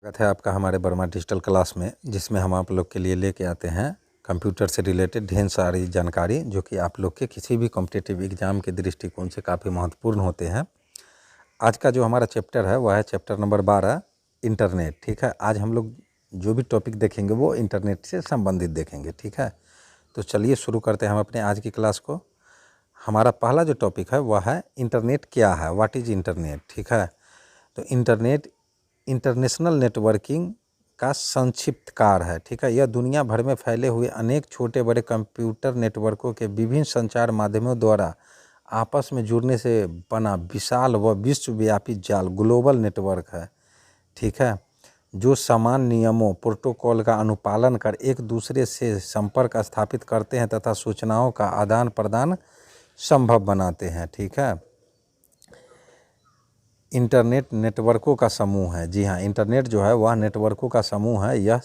स्वागत है आपका हमारे वर्मा डिजिटल क्लास में, जिसमें हम आप लोग के लिए लेके आते हैं कंप्यूटर से रिलेटेड ढेर सारी जानकारी जो कि आप लोग के किसी भी कॉम्पिटिटिव एग्ज़ाम के दृष्टिकोण से काफ़ी महत्वपूर्ण होते हैं। आज का जो हमारा चैप्टर है वह है चैप्टर नंबर 12 इंटरनेट। ठीक है, आज हम लोग जो भी टॉपिक देखेंगे वो इंटरनेट से संबंधित देखेंगे। ठीक है, तो चलिए शुरू करते हैं हम अपने आज की क्लास को। हमारा पहला जो टॉपिक है वह है इंटरनेट क्या है, व्हाट इज़ इंटरनेट। ठीक है, तो इंटरनेट इंटरनेशनल नेटवर्किंग का संक्षिप्तकार है। ठीक है, यह दुनिया भर में फैले हुए अनेक छोटे बड़े कंप्यूटर नेटवर्कों के विभिन्न संचार माध्यमों द्वारा आपस में जुड़ने से बना विशाल व विश्वव्यापी जाल ग्लोबल नेटवर्क है। ठीक है, जो समान नियमों प्रोटोकॉल का अनुपालन कर एक दूसरे से संपर्क स्थापित करते हैं तथा सूचनाओं का आदान प्रदान संभव बनाते हैं। ठीक है, इंटरनेट नेटवर्कों का समूह है। जी हाँ, इंटरनेट जो है वह नेटवर्कों का समूह है। यह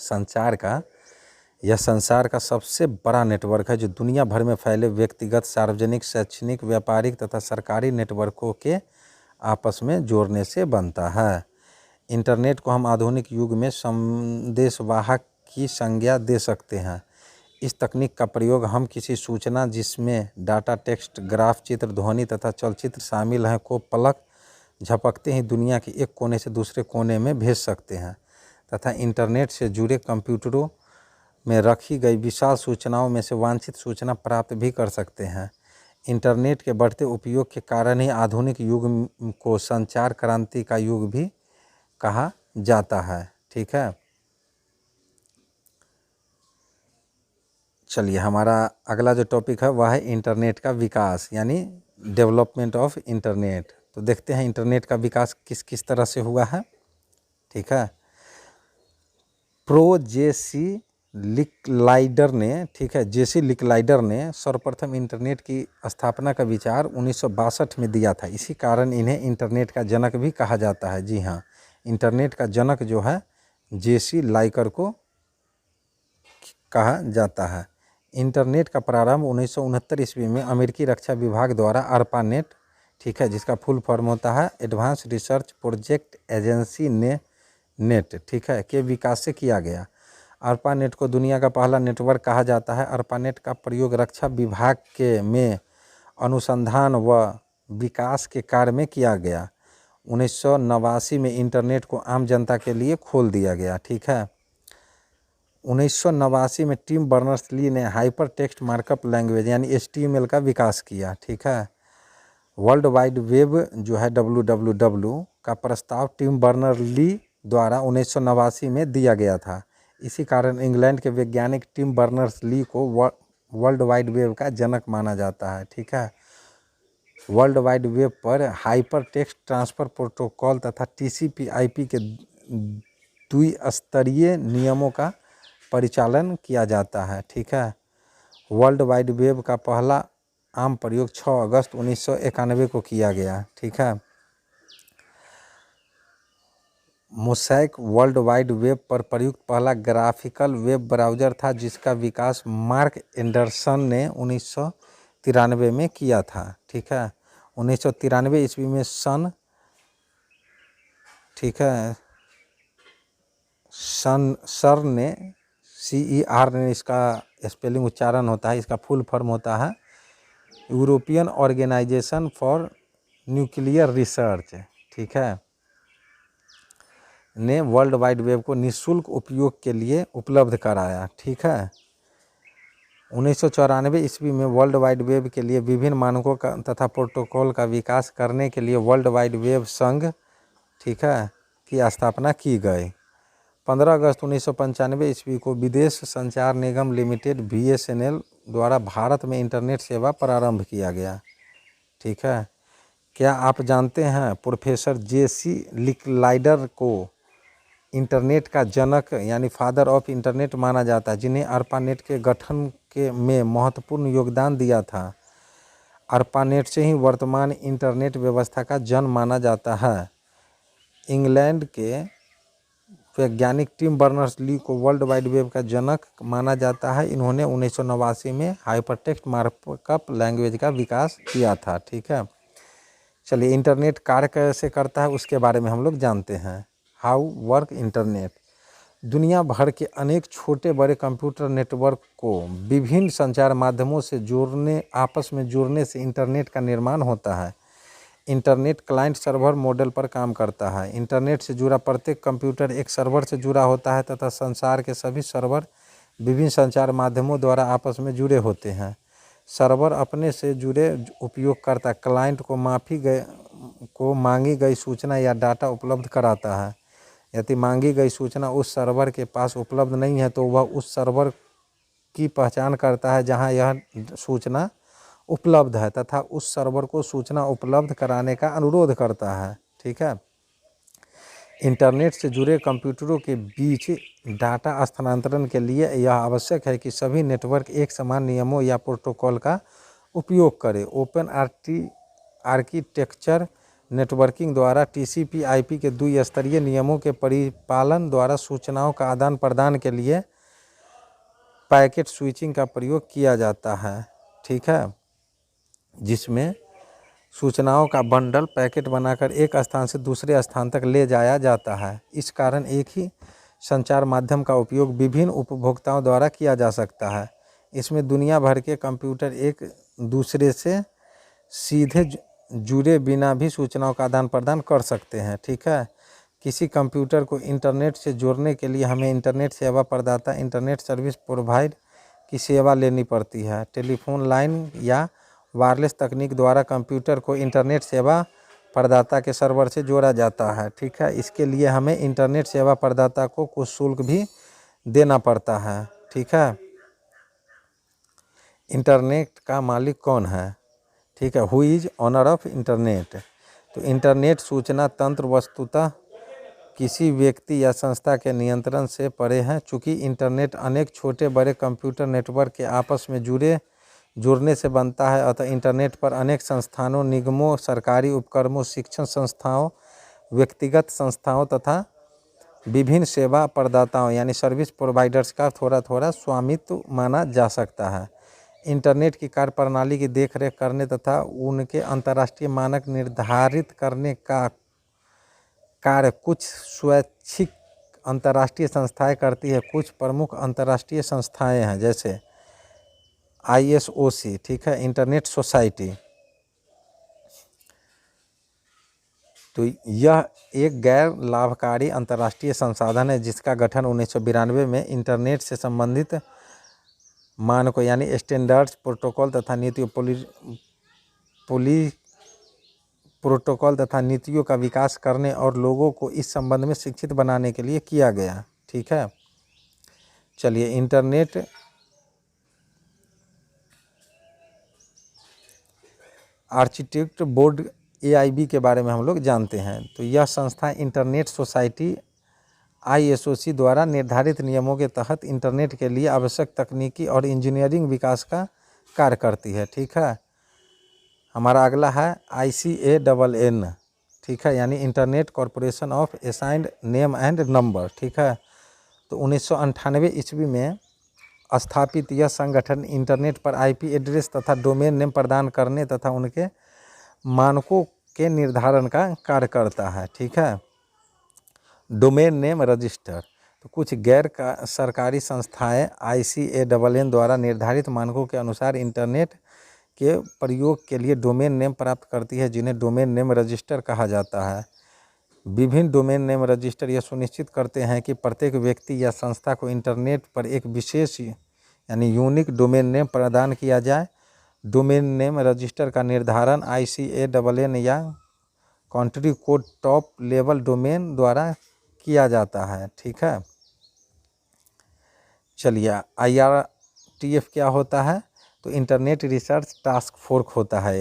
संसार का सबसे बड़ा नेटवर्क है जो दुनिया भर में फैले व्यक्तिगत, सार्वजनिक, शैक्षणिक, व्यापारिक तथा सरकारी नेटवर्कों के आपस में जोड़ने से बनता है। इंटरनेट को हम आधुनिक युग में संदेशवाहक की संज्ञा दे सकते हैं। इस तकनीक का प्रयोग हम किसी सूचना जिसमें डाटा, टेक्स्ट, ग्राफ, चित्र, ध्वनि तथा चलचित्र शामिल हैं को पलक झपकते ही दुनिया के एक कोने से दूसरे कोने में भेज सकते हैं तथा इंटरनेट से जुड़े कंप्यूटरों में रखी गई विशाल सूचनाओं में से वांछित सूचना प्राप्त भी कर सकते हैं। इंटरनेट के बढ़ते उपयोग के कारण ही आधुनिक युग को संचार क्रांति का युग भी कहा जाता है। ठीक है, चलिए हमारा अगला जो टॉपिक है वह है इंटरनेट का विकास यानी डेवलपमेंट ऑफ इंटरनेट। तो देखते हैं इंटरनेट का विकास किस किस तरह से हुआ है। ठीक है, जेसी लिकलाइडर ने सर्वप्रथम इंटरनेट की स्थापना का विचार 1962 में दिया था। इसी कारण इन्हें इंटरनेट का जनक भी कहा जाता है। जी हाँ, इंटरनेट का जनक जो है जेसी लाइकर को कहा जाता है। इंटरनेट का प्रारंभ 1969 ईस्वी में अमेरिकी रक्षा विभाग द्वारा ARPANET, ठीक है, जिसका फुल फॉर्म होता है advance research project agency net, ठीक है, के विकास से किया गया। ARPANET को दुनिया का पहला नेटवर्क कहा जाता है। ARPANET का प्रयोग रक्षा विभाग में अनुसंधान व विकास के कार्य में किया गया। 1989 में इंटरनेट को आम जनता के लिए खोल दिया गया। ठीक है, 1989 में टिम बर्नर्स-ली ने हाइपर टेक्स्ट मार्कअप लैंग्वेज यानी HTML का विकास किया। ठीक है, वर्ल्ड वाइड वेब जो है WWW का प्रस्ताव टिम बर्नर्स-ली द्वारा 1989 में दिया गया था। इसी कारण इंग्लैंड के वैज्ञानिक टिम बर्नर्स-ली को वर्ल्ड वाइड वेब का जनक माना जाता है। ठीक है, वर्ल्ड वाइड वेब पर हाइपर टेक्स्ट ट्रांसफ़र प्रोटोकॉल तथा TCP/IP के द्विस्तरीय नियमों का परिचालन किया जाता है। ठीक है, वर्ल्ड वाइड वेब का पहला आम प्रयोग 6 अगस्त 1991 को किया गया। ठीक है, मोज़ैक वर्ल्ड वाइड वेब पर प्रयुक्त पहला ग्राफिकल वेब ब्राउज़र था जिसका विकास मार्क एंडरसन ने 1993 में किया था। ठीक है, 1993 ईस्वी में CER ने इसका स्पेलिंग उच्चारण होता है, इसका फुल फॉर्म होता है European Organization for Nuclear Research, ठीक है, ने वर्ल्ड वाइड वेब को निःशुल्क उपयोग के लिए उपलब्ध कराया। ठीक है, 1994 ईस्वी में वर्ल्ड वाइड वेब के लिए विभिन्न मानकों का तथा प्रोटोकॉल का विकास करने के लिए वर्ल्ड वाइड वेब संघ, ठीक है, की स्थापना की गई। 15 अगस्त 1995 ईस्वी को विदेश संचार निगम लिमिटेड BSNL द्वारा भारत में इंटरनेट सेवा प्रारंभ किया गया। ठीक है, क्या आप जानते हैं प्रोफेसर जेसी लिकलाइडर को इंटरनेट का जनक यानी फादर ऑफ इंटरनेट माना जाता है, जिन्हें ARPANET के गठन में महत्वपूर्ण योगदान दिया था। ARPANET से ही वर्तमान इंटरनेट व्यवस्था का जन्म माना जाता है। इंग्लैंड के वैज्ञानिक टिम बर्नर्स-ली को वर्ल्ड वाइड वेब का जनक माना जाता है। इन्होंने 1989 में हाइपरटेक्स्ट मार्कअप लैंग्वेज का विकास किया था। ठीक है, चलिए इंटरनेट कार्य कैसे करता है उसके बारे में हम लोग जानते हैं। How work internet. दुनिया भर के अनेक छोटे बड़े कंप्यूटर नेटवर्क को विभिन्न संचार माध्यमों से आपस में जोड़ने से इंटरनेट का निर्माण होता है। इंटरनेट क्लाइंट सर्वर मॉडल पर काम करता है। इंटरनेट से जुड़ा प्रत्येक कंप्यूटर एक सर्वर से जुड़ा होता है तथा संसार के सभी सर्वर विभिन्न संचार माध्यमों द्वारा आपस में जुड़े होते हैं। सर्वर अपने से जुड़े उपयोगकर्ता क्लाइंट को मांगी गई सूचना या डाटा उपलब्ध कराता है। यदि मांगी गई सूचना उस सर्वर के पास उपलब्ध नहीं है तो वह उस सर्वर की पहचान करता है जहां यह सूचना उपलब्ध है तथा उस सर्वर को सूचना उपलब्ध कराने का अनुरोध करता है। ठीक है। इंटरनेट से जुड़े कंप्यूटरों के बीच डाटा स्थानांतरण के लिए यह आवश्यक है कि सभी नेटवर्क एक समान नियमों या प्रोटोकॉल का उपयोग करें। ओपन आर्किटेक्चर नेटवर्किंग द्वारा TCP/IP के द्विस्तरीय नियमों के परिपालन द्वारा सूचनाओं का आदान प्रदान के लिए पैकेट स्विचिंग का प्रयोग किया जाता है। ठीक है, जिसमें सूचनाओं का बंडल पैकेट बनाकर एक स्थान से दूसरे स्थान तक ले जाया जाता है। इस कारण एक ही संचार माध्यम का उपयोग विभिन्न उपभोक्ताओं द्वारा किया जा सकता है। इसमें दुनिया भर के कंप्यूटर एक दूसरे से सीधे जुड़े बिना भी सूचनाओं का आदान प्रदान कर सकते हैं। ठीक है, किसी कंप्यूटर को इंटरनेट से जोड़ने के लिए हमें इंटरनेट सेवा प्रदाता इंटरनेट सर्विस प्रोवाइडर की सेवा लेनी पड़ती है। टेलीफोन लाइन या वायरलेस तकनीक द्वारा कंप्यूटर को इंटरनेट सेवा प्रदाता के सर्वर से जोड़ा जाता है। ठीक है, इसके लिए हमें इंटरनेट सेवा प्रदाता को कुछ शुल्क भी देना पड़ता है। ठीक है, इंटरनेट का मालिक कौन है? ठीक है, who is owner of internet. तो इंटरनेट सूचना तंत्र वस्तुतः किसी व्यक्ति या संस्था के नियंत्रण से परे है। चूँकि इंटरनेट अनेक छोटे बड़े कंप्यूटर नेटवर्क के आपस में जुड़ने से बनता है, अतः इंटरनेट पर अनेक संस्थानों, निगमों, सरकारी उपक्रमों, शिक्षण संस्थाओं, व्यक्तिगत संस्थाओं तथा विभिन्न सेवा प्रदाताओं यानी सर्विस प्रोवाइडर्स का थोड़ा थोड़ा स्वामित्व माना जा सकता है। इंटरनेट की कार्यप्रणाली की देखरेख करने तथा उनके अंतर्राष्ट्रीय मानक निर्धारित करने का कार्य कुछ स्वैच्छिक अंतर्राष्ट्रीय संस्थाएं करती है। कुछ प्रमुख अंतर्राष्ट्रीय संस्थाएं हैं जैसे ISOC, ठीक है, इंटरनेट सोसाइटी। तो यह एक गैर लाभकारी अंतर्राष्ट्रीय संसाधन है जिसका गठन 1992 में इंटरनेट से संबंधित मानकों यानी स्टैंडर्ड्स, प्रोटोकॉल तथा नीतियों का विकास करने और लोगों को इस संबंध में शिक्षित बनाने के लिए किया गया। ठीक है, चलिए इंटरनेट आर्किटेक्ट बोर्ड AIB के बारे में हम लोग जानते हैं। तो यह संस्था इंटरनेट सोसाइटी ISOC द्वारा निर्धारित नियमों के तहत इंटरनेट के लिए आवश्यक तकनीकी और इंजीनियरिंग विकास का कार्य करती है। ठीक है, हमारा अगला है ICANN, ठीक है, यानी internet corporation of assigned name and number. ठीक है, तो 1998 ईस्वी में स्थापित यह संगठन इंटरनेट पर IP एड्रेस तथा डोमेन नेम प्रदान करने तथा उनके मानकों के निर्धारण का कार्य करता है। ठीक है, डोमेन नेम रजिस्टर। तो कुछ गैर सरकारी संस्थाएं ICANN द्वारा निर्धारित मानकों के अनुसार इंटरनेट के प्रयोग के लिए डोमेन नेम प्राप्त करती है जिन्हें डोमेन नेम रजिस्टर कहा जाता है। विभिन्न डोमेन नेम रजिस्टर यह सुनिश्चित करते हैं कि प्रत्येक व्यक्ति या संस्था को इंटरनेट पर एक विशेष यानी यूनिक डोमेन नेम प्रदान किया जाए। डोमेन नेम रजिस्टर का निर्धारण ICANN या country code top level domain द्वारा किया जाता है। ठीक है, चलिए IRTF क्या होता है? तो इंटरनेट रिसर्च टास्क फोर्स होता है।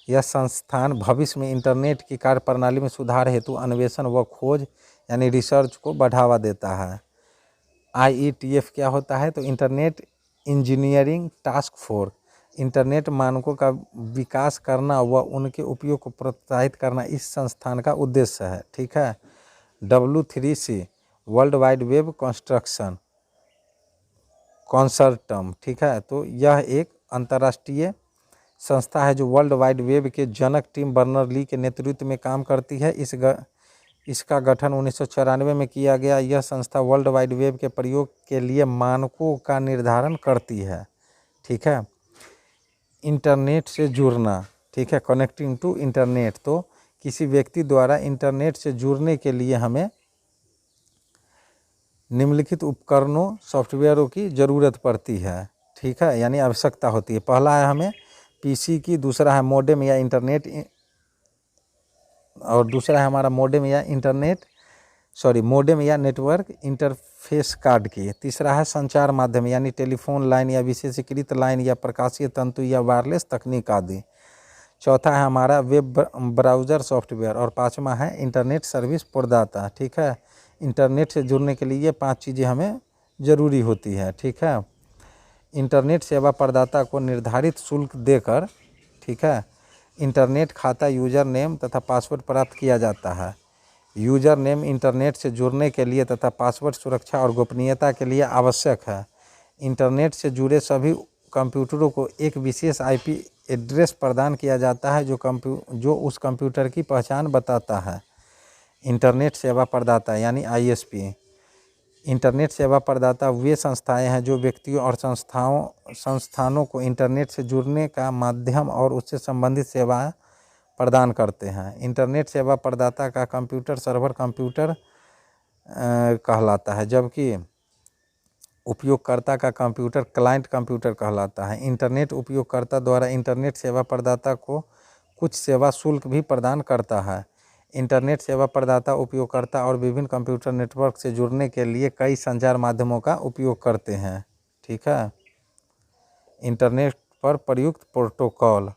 यह संस्थान भविष्य में इंटरनेट की कार्यप्रणाली में सुधार हेतु अन्वेषण व खोज यानी रिसर्च को बढ़ावा देता है। IETF क्या होता है? तो internet engineering task force internet मानकों का विकास करना व उनके उपयोग को प्रोत्साहित करना इस संस्थान का उद्देश्य है। ठीक है, W3C world wide web construction consortium. ठीक है, तो यह एक अंतर्राष्ट्रीय संस्था है जो वर्ल्ड वाइड वेब के जनक टिम बर्नर-ली के नेतृत्व में काम करती है। इसका गठन 1994 में किया गया। यह संस्था वर्ल्ड वाइड वेब के प्रयोग के लिए मानकों का निर्धारण करती है। ठीक है, इंटरनेट से जुड़ना, ठीक है, कनेक्टिंग टू इंटरनेट। तो किसी व्यक्ति द्वारा इंटरनेट से जुड़ने के लिए हमें निम्नलिखित उपकरणों सॉफ्टवेयरों की ज़रूरत पड़ती है। ठीक है, यानी आवश्यकता होती है। पहला है हमें पीसी की, दूसरा है मॉडेम या इंटरनेट, और दूसरा है हमारा मॉडेम या नेटवर्क इंटरफेस कार्ड की। तीसरा है संचार माध्यम यानी टेलीफोन लाइन या विशेषीकृत लाइन या प्रकाशीय तंतु या वायरलेस तकनीक आदि। चौथा है हमारा वेब ब्राउज़र सॉफ्टवेयर, और पाँचवा है इंटरनेट सर्विस प्रदाता। ठीक है, इंटरनेट से जुड़ने के लिए ये 5 चीज़ें हमें ज़रूरी होती है। ठीक है, इंटरनेट सेवा प्रदाता को निर्धारित शुल्क देकर, ठीक है, इंटरनेट खाता, यूज़र नेम तथा पासवर्ड प्राप्त किया जाता है। यूज़र नेम इंटरनेट से जुड़ने के लिए तथा पासवर्ड सुरक्षा और गोपनीयता के लिए आवश्यक है। इंटरनेट से जुड़े सभी कंप्यूटरों को एक विशेष आईपी एड्रेस प्रदान किया जाता है जो उस कंप्यूटर की पहचान बताता है। इंटरनेट सेवा प्रदाता यानी आईएसपी। इंटरनेट सेवा प्रदाता वे संस्थाएं हैं जो व्यक्तियों और संस्थानों को इंटरनेट से जुड़ने का माध्यम और उससे संबंधित सेवाएं प्रदान करते हैं। इंटरनेट सेवा प्रदाता का कंप्यूटर सर्वर कंप्यूटर कहलाता है, जबकि उपयोगकर्ता का कंप्यूटर क्लाइंट कंप्यूटर कहलाता है। इंटरनेट उपयोगकर्ता द्वारा इंटरनेट सेवा प्रदाता को कुछ सेवा शुल्क भी प्रदान करता है। इंटरनेट सेवा प्रदाता उपयोगकर्ता और विभिन्न कंप्यूटर नेटवर्क से जुड़ने के लिए कई संचार माध्यमों का उपयोग करते हैं। ठीक है, इंटरनेट पर प्रयुक्त प्रोटोकॉल।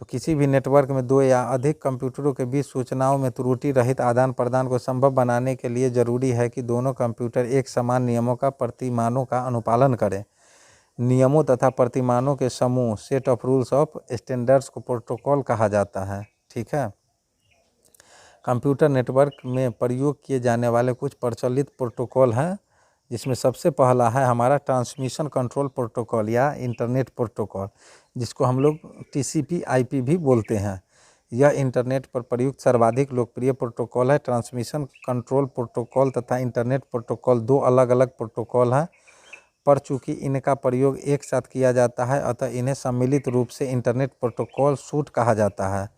तो किसी भी नेटवर्क में दो या अधिक कंप्यूटरों के बीच सूचनाओं में त्रुटि रहित आदान प्रदान को संभव बनाने के लिए ज़रूरी है कि दोनों कंप्यूटर एक समान नियमों का प्रतिमानों का अनुपालन करें। नियमों तथा प्रतिमानों के समूह set of rules of standards को प्रोटोकॉल कहा जाता है। ठीक है, कंप्यूटर नेटवर्क में प्रयोग किए जाने वाले कुछ प्रचलित प्रोटोकॉल हैं, जिसमें सबसे पहला है हमारा ट्रांसमिशन कंट्रोल प्रोटोकॉल या इंटरनेट प्रोटोकॉल, जिसको हम लोग TCP/IP भी बोलते हैं। यह इंटरनेट पर प्रयुक्त सर्वाधिक लोकप्रिय प्रोटोकॉल है। ट्रांसमिशन कंट्रोल प्रोटोकॉल तथा इंटरनेट प्रोटोकॉल दो अलग अलग प्रोटोकॉल हैं, पर चूँकि इनका प्रयोग एक साथ किया जाता है अतः इन्हें सम्मिलित रूप से इंटरनेट प्रोटोकॉल सूट कहा जाता है।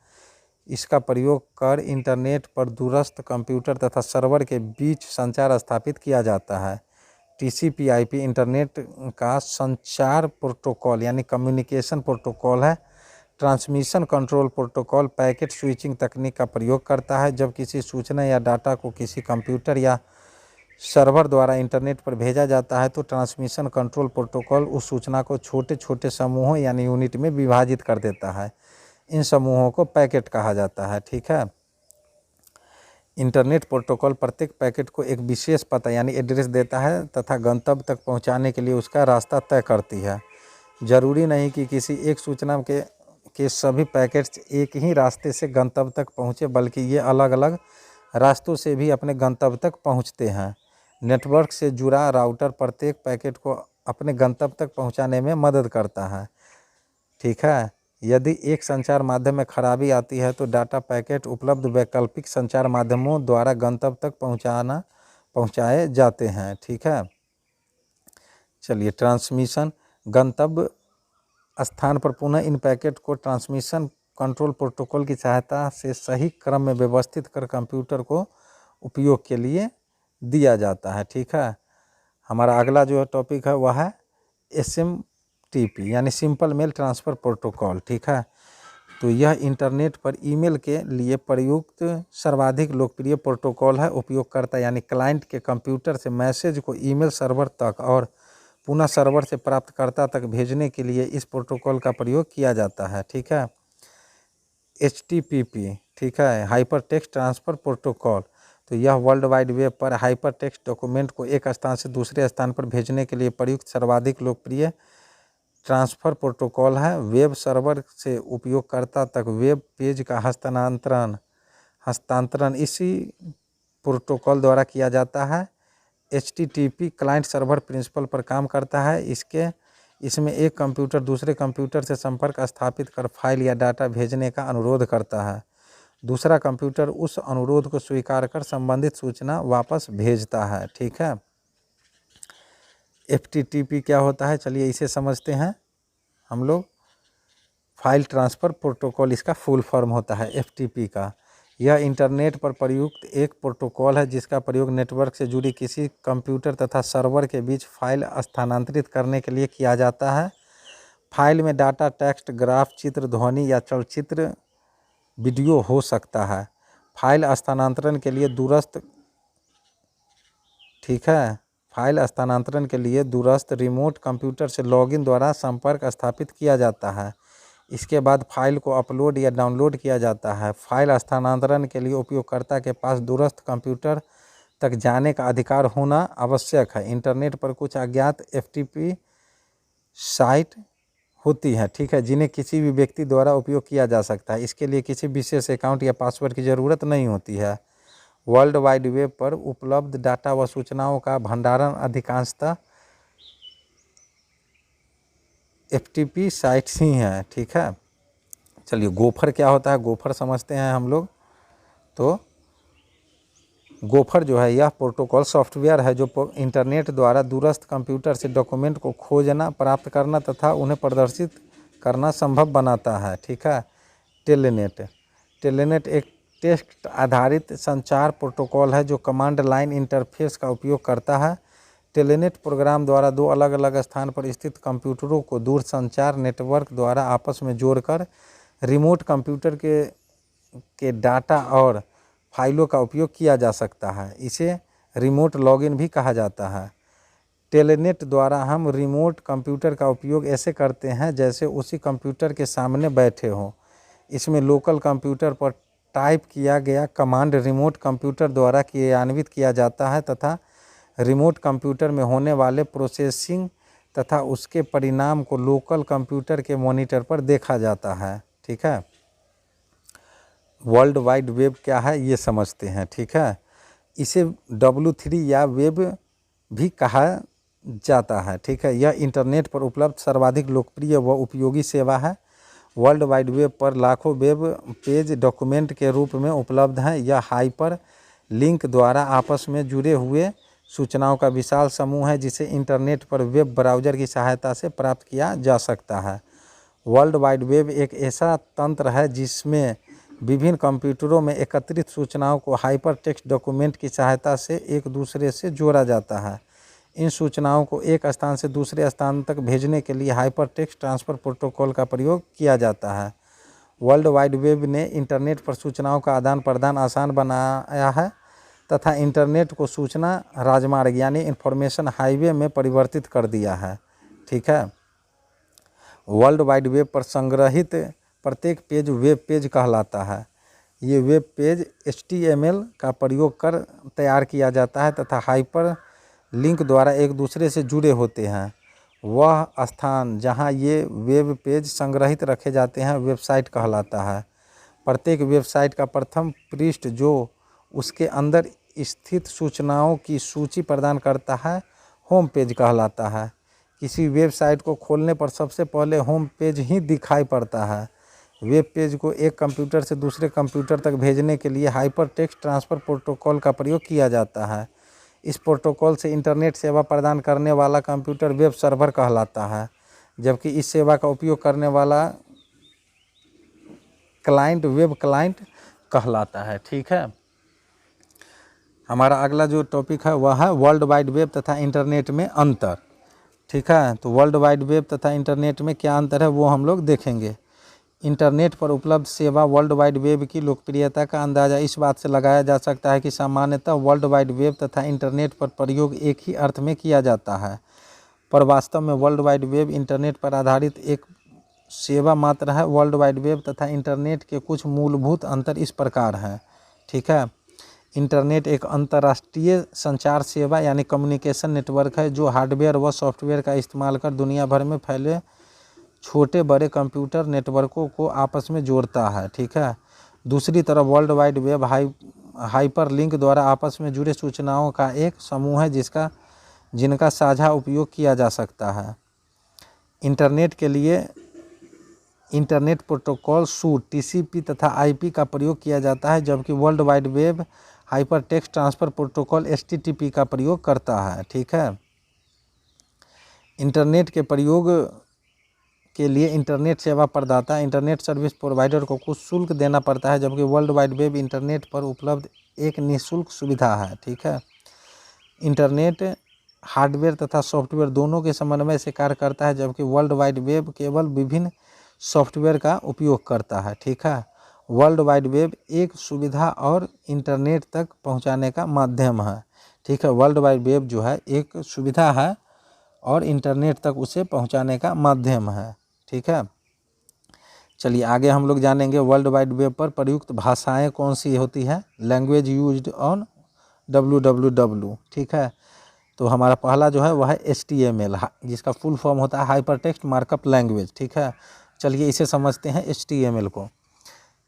इसका प्रयोग कर इंटरनेट पर दूरस्थ कंप्यूटर तथा सर्वर के बीच संचार स्थापित किया जाता है। TCP/IP इंटरनेट का संचार प्रोटोकॉल यानी कम्युनिकेशन प्रोटोकॉल है। Transmission control protocol packet switching तकनीक का प्रयोग करता है। जब किसी सूचना या डाटा को किसी कंप्यूटर या सर्वर द्वारा इंटरनेट पर भेजा जाता है तो ट्रांसमिशन कंट्रोल प्रोटोकॉल उस सूचना को छोटे छोटे समूहों यानी यूनिट में विभाजित कर देता है। इन समूहों को पैकेट कहा जाता है। ठीक है, इंटरनेट प्रोटोकॉल प्रत्येक पैकेट को एक विशेष पता यानी एड्रेस देता है तथा गंतव्य तक पहुंचाने के लिए उसका रास्ता तय करती है। जरूरी नहीं कि किसी एक सूचना के सभी पैकेट्स एक ही रास्ते से गंतव्य तक पहुंचे, बल्कि ये अलग अलग रास्तों से भी अपने गंतव्य तक पहुंचते हैं। नेटवर्क से जुड़ा राउटर प्रत्येक पैकेट को अपने गंतव्य तक पहुंचाने में मदद करता है। ठीक है, यदि एक संचार माध्यम में खराबी आती है तो डाटा पैकेट उपलब्ध वैकल्पिक संचार माध्यमों द्वारा गंतव्य तक पहुंचाए जाते हैं। ठीक है, चलिए ट्रांसमिशन गंतव्य स्थान पर पुनः इन पैकेट को ट्रांसमिशन कंट्रोल प्रोटोकॉल की सहायता से सही क्रम में व्यवस्थित कर कंप्यूटर को उपयोग के लिए दिया जाता है। ठीक है, हमारा अगला जो टॉपिक है वह है SMTP यानी सिंपल मेल ट्रांसफ़र प्रोटोकॉल। ठीक है, तो यह इंटरनेट पर ईमेल के लिए प्रयुक्त सर्वाधिक लोकप्रिय प्रोटोकॉल है। उपयोगकर्ता यानी क्लाइंट के कंप्यूटर से मैसेज को ईमेल सर्वर तक और पुनः सर्वर से प्राप्तकर्ता तक भेजने के लिए इस प्रोटोकॉल का प्रयोग किया जाता है। ठीक है, HTTP, ठीक है, हाइपर टेक्स्ट ट्रांसफ़र प्रोटोकॉल। तो यह वर्ल्ड वाइड वेब पर हाइपर टेक्स्ट डॉक्यूमेंट को एक स्थान से दूसरे स्थान पर भेजने के लिए प्रयुक्त सर्वाधिक लोकप्रिय ट्रांसफ़र प्रोटोकॉल है। वेब सर्वर से उपयोगकर्ता तक वेब पेज का हस्तांतरण इसी प्रोटोकॉल द्वारा किया जाता है। HTTP क्लाइंट सर्वर प्रिंसिपल पर काम करता है। इसमें एक कंप्यूटर दूसरे कंप्यूटर से संपर्क स्थापित कर फाइल या डाटा भेजने का अनुरोध करता है। दूसरा कंप्यूटर उस अनुरोध को स्वीकार कर संबंधित सूचना वापस भेजता है। ठीक है, FTP क्या होता है, चलिए इसे समझते हैं हम लोग। फाइल ट्रांसफ़र प्रोटोकॉल इसका फुल फॉर्म होता है FTP का। यह इंटरनेट पर प्रयुक्त एक प्रोटोकॉल है जिसका प्रयोग नेटवर्क से जुड़ी किसी कंप्यूटर तथा सर्वर के बीच फाइल स्थानांतरित करने के लिए किया जाता है। फाइल में डाटा, टेक्स्ट, ग्राफ, चित्र, ध्वनि या चलचित्र, वीडियो हो सकता है। फाइल स्थानांतरण के लिए दूरस्थ ठीक है, फाइल स्थानांतरण के लिए दूरस्थ रिमोट कंप्यूटर से लॉगिन द्वारा संपर्क स्थापित किया जाता है। इसके बाद फाइल को अपलोड या डाउनलोड किया जाता है। फाइल स्थानांतरण के लिए उपयोगकर्ता के पास दूरस्थ कंप्यूटर तक जाने का अधिकार होना आवश्यक है। इंटरनेट पर कुछ अज्ञात FTP साइट होती हैं, ठीक है, जिन्हें किसी भी व्यक्ति द्वारा उपयोग किया जा सकता है। इसके लिए किसी विशेष अकाउंट या पासवर्ड की ज़रूरत नहीं होती है। वर्ल्ड वाइड वेब पर उपलब्ध डाटा व सूचनाओं का भंडारण अधिकांशतः FTP साइट्स ही हैं। ठीक है, चलिए गोफर क्या होता है, गोफर समझते हैं हम लोग। तो गोफर जो है यह प्रोटोकॉल सॉफ्टवेयर है जो इंटरनेट द्वारा दूरस्थ कंप्यूटर से डॉक्यूमेंट को खोजना, प्राप्त करना तथा उन्हें प्रदर्शित करना संभव बनाता है। ठीक है, टेलनेट एक टेक्स्ट आधारित संचार प्रोटोकॉल है जो कमांड लाइन इंटरफेस का उपयोग करता है। टेलनेट प्रोग्राम द्वारा दो अलग अलग स्थान पर स्थित कंप्यूटरों को दूरसंचार नेटवर्क द्वारा आपस में जोड़कर रिमोट कंप्यूटर के डाटा और फाइलों का उपयोग किया जा सकता है। इसे रिमोट लॉगिन भी कहा जाता है। टेलनेट द्वारा हम रिमोट कंप्यूटर का उपयोग ऐसे करते हैं जैसे उसी कंप्यूटर के सामने बैठे हों। इसमें लोकल कंप्यूटर पर टाइप किया गया कमांड रिमोट कंप्यूटर द्वारा क्रियान्वित किया जाता है तथा रिमोट कंप्यूटर में होने वाले प्रोसेसिंग तथा उसके परिणाम को लोकल कंप्यूटर के मॉनिटर पर देखा जाता है। ठीक है, वर्ल्ड वाइड वेब क्या है ये समझते हैं। ठीक है, इसे W3 या वेब भी कहा जाता है। ठीक है, यह इंटरनेट पर उपलब्ध सर्वाधिक लोकप्रिय व उपयोगी सेवा है। वर्ल्ड वाइड वेब पर लाखों वेब पेज डॉक्यूमेंट के रूप में उपलब्ध हैं। यह हाइपर लिंक द्वारा आपस में जुड़े हुए सूचनाओं का विशाल समूह है जिसे इंटरनेट पर वेब ब्राउज़र की सहायता से प्राप्त किया जा सकता है। वर्ल्ड वाइड वेब एक ऐसा तंत्र है जिसमें विभिन्न कंप्यूटरों में एकत्रित सूचनाओं को हाइपर टेक्स्ट डॉक्यूमेंट की सहायता से एक दूसरे से जोड़ा जाता है। इन सूचनाओं को एक स्थान से दूसरे स्थान तक भेजने के लिए हाइपर टेक्स्ट ट्रांसफ़र प्रोटोकॉल का प्रयोग किया जाता है। वर्ल्ड वाइड वेब ने इंटरनेट पर सूचनाओं का आदान प्रदान आसान बनाया है तथा इंटरनेट को सूचना राजमार्ग यानी इंफॉर्मेशन हाईवे में परिवर्तित कर दिया है। ठीक है, वर्ल्ड वाइड वेब पर संग्रहित प्रत्येक पेज वेब पेज कहलाता है। ये वेब पेज HTML का प्रयोग कर तैयार किया जाता है तथा हाइपर लिंक द्वारा एक दूसरे से जुड़े होते हैं। वह स्थान जहां ये वेब पेज संग्रहित रखे जाते हैं वेबसाइट कहलाता है। प्रत्येक वेबसाइट का प्रथम पृष्ठ जो उसके अंदर स्थित सूचनाओं की सूची प्रदान करता है होम पेज कहलाता है। किसी वेबसाइट को खोलने पर सबसे पहले होम पेज ही दिखाई पड़ता है। वेब पेज को एक कंप्यूटर से दूसरे कंप्यूटर तक भेजने के लिए हाइपर टेक्स्ट ट्रांसफ़र प्रोटोकॉल का प्रयोग किया जाता है। इस प्रोटोकॉल से इंटरनेट सेवा प्रदान करने वाला कंप्यूटर वेब सर्वर कहलाता है, जबकि इस सेवा का उपयोग करने वाला क्लाइंट वेब क्लाइंट कहलाता है। ठीक है, हमारा अगला जो टॉपिक है वह है वर्ल्ड वाइड वेब तथा इंटरनेट में अंतर। ठीक है, तो वर्ल्ड वाइड वेब तथा इंटरनेट में क्या अंतर है वो हम लोग देखेंगे। इंटरनेट पर उपलब्ध सेवा वर्ल्ड वाइड वेब की लोकप्रियता का अंदाज़ा इस बात से लगाया जा सकता है कि सामान्यतः वर्ल्ड वाइड वेब तथा इंटरनेट पर प्रयोग एक ही अर्थ में किया जाता है, पर वास्तव में वर्ल्ड वाइड वेब इंटरनेट पर आधारित एक सेवा मात्र है। वर्ल्ड वाइड वेब तथा इंटरनेट के कुछ मूलभूत अंतर इस प्रकार हैं। ठीक है, इंटरनेट एक अंतर्राष्ट्रीय संचार सेवा यानी कम्युनिकेशन नेटवर्क है जो हार्डवेयर व सॉफ्टवेयर का इस्तेमाल कर दुनिया भर में फैले छोटे बड़े कंप्यूटर नेटवर्कों को आपस में जोड़ता है। ठीक है, दूसरी तरफ world wide web hyper link द्वारा आपस में जुड़े सूचनाओं का एक समूह है जिनका साझा उपयोग किया जा सकता है। इंटरनेट के लिए इंटरनेट प्रोटोकॉल सूट टीसीपी तथा आईपी का प्रयोग किया जाता है, जबकि world wide web hyper text transfer protocol HTTP का प्रयोग करता है। ठीक है, इंटरनेट के प्रयोग के लिए इंटरनेट सेवा प्रदाता इंटरनेट सर्विस प्रोवाइडर को कुछ शुल्क देना पड़ता है, जबकि वर्ल्ड वाइड वेब इंटरनेट पर उपलब्ध एक निःशुल्क सुविधा है। ठीक है, इंटरनेट हार्डवेयर तथा सॉफ्टवेयर दोनों के समन्वय से कार्य करता है, जबकि वर्ल्ड वाइड वेब केवल विभिन्न सॉफ्टवेयर का उपयोग करता है। ठीक है, वर्ल्ड वाइड वेब एक सुविधा और इंटरनेट तक पहुंचाने का माध्यम है। ठीक है, वर्ल्ड वाइड वेब जो है एक सुविधा है और इंटरनेट तक उसे पहुंचाने का माध्यम है। ठीक है, चलिए आगे हम लोग जानेंगे वर्ल्ड वाइड वेब पर प्रयुक्त भाषाएं कौन सी होती है। Language used on www। ठीक है, तो हमारा पहला जो है वह है HTML, जिसका फुल फॉर्म होता है हाइपर टेक्स्ट मार्कअप लैंग्वेज। ठीक है, चलिए इसे समझते हैं HTML को।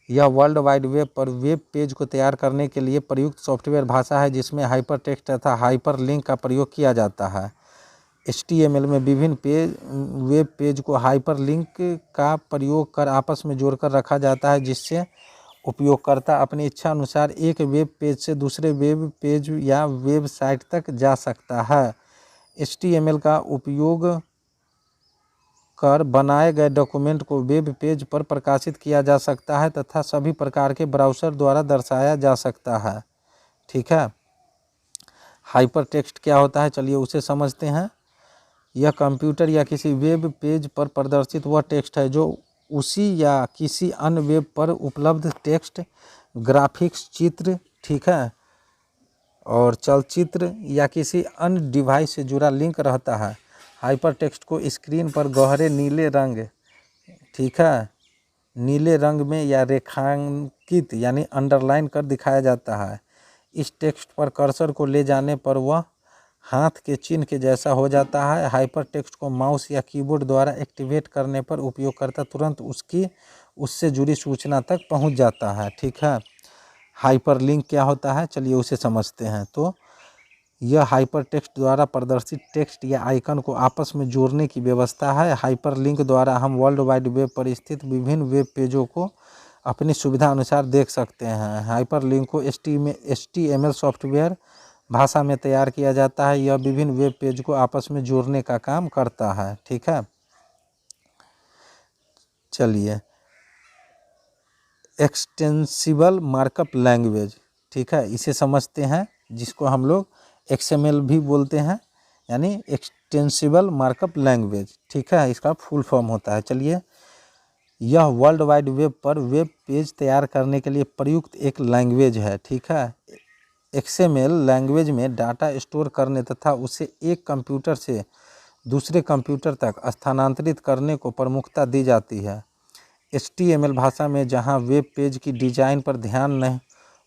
यह वर्ल्ड वाइड वेब पर वेब पेज को तैयार करने के लिए प्रयुक्त सॉफ्टवेयर भाषा है, जिसमें हाइपर टेक्स्ट तथा हाइपर लिंक का प्रयोग किया जाता है। HTML में विभिन्न वेब पेज को हाइपरलिंक का प्रयोग कर आपस में जोड़कर रखा जाता है, जिससे उपयोगकर्ता अपनी इच्छा अनुसार एक वेब पेज से दूसरे वेब पेज या वेबसाइट तक जा सकता है। HTML का उपयोग कर बनाए गए डॉक्यूमेंट को वेब पेज पर प्रकाशित किया जा सकता है तथा सभी प्रकार के ब्राउज़र द्वारा दर्शाया जा सकता है। ठीक है, हाइपर टेक्स्ट क्या होता है, चलिए उसे समझते हैं। यह कंप्यूटर या किसी वेब पेज पर प्रदर्शित वह टेक्स्ट है जो उसी या किसी अन्य वेब पर उपलब्ध टेक्स्ट, ग्राफिक्स, चित्र, ठीक है, और चलचित्र या किसी अन्य डिवाइस से जुड़ा लिंक रहता है। हाइपर टेक्स्ट को स्क्रीन पर गहरे नीले रंग, ठीक है, नीले रंग में या रेखांकित यानी अंडरलाइन कर दिखाया जाता है। इस टेक्स्ट पर कर्सर को ले जाने पर वह हाथ के चिन्ह के जैसा हो जाता है। हाइपर टेक्स्ट को माउस या कीबोर्ड द्वारा एक्टिवेट करने पर उपयोगकर्ता तुरंत उससे जुड़ी सूचना तक पहुंच जाता है। ठीक है, हाइपर लिंक क्या होता है, चलिए उसे समझते हैं। तो यह हाइपर टेक्स्ट द्वारा प्रदर्शित टेक्स्ट या आइकन को आपस में जोड़ने की व्यवस्था है। हाइपर लिंक द्वारा हम वर्ल्ड वाइड वेब पर स्थित विभिन्न वेब पेजों को अपनी सुविधा अनुसार देख सकते हैं। हाइपर लिंक को HTML सॉफ्टवेयर भाषा में तैयार किया जाता है। यह विभिन्न वेब पेज को आपस में जोड़ने का काम करता है। ठीक है, चलिए एक्सटेंसिबल मार्कअप लैंग्वेज, ठीक है, इसे समझते हैं, जिसको हम लोग XML भी बोलते हैं, यानी एक्सटेंसिबल मार्कअप लैंग्वेज। ठीक है, इसका फुल फॉर्म होता है। चलिए, यह वर्ल्ड वाइड वेब पर वेब पेज तैयार करने के लिए प्रयुक्त एक लैंग्वेज है। ठीक है, XML लैंग्वेज में डाटा स्टोर करने तथा उसे एक कंप्यूटर से दूसरे कंप्यूटर तक स्थानांतरित करने को प्रमुखता दी जाती है। HTML भाषा में जहां वेब पेज की डिज़ाइन पर ध्यान नहीं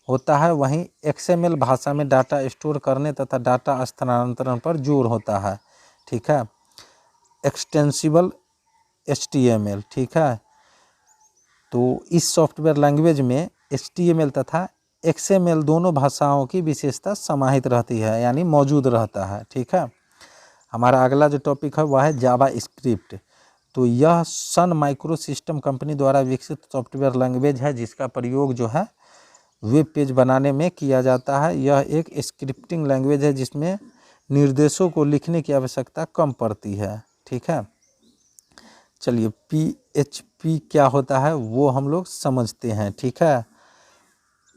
होता है, वहीं XML भाषा में डाटा स्टोर करने तथा डाटा स्थानांतरण पर जोर होता है। ठीक है, एक्सटेंसिबल HTML। ठीक है, तो इस सॉफ्टवेयर लैंग्वेज में HTML तथा XML दोनों भाषाओं की विशेषता समाहित रहती है, यानी मौजूद रहता है। ठीक है, हमारा अगला जो टॉपिक है वह है जावा स्क्रिप्ट। तो यह सन माइक्रो सिस्टम कंपनी द्वारा विकसित सॉफ्टवेयर लैंग्वेज है, जिसका प्रयोग जो है वेब पेज बनाने में किया जाता है। यह एक स्क्रिप्टिंग लैंग्वेज है जिसमें निर्देशों को लिखने की आवश्यकता कम पड़ती है। ठीक है, चलिए PHP क्या होता है वो हम लोग समझते हैं। ठीक है,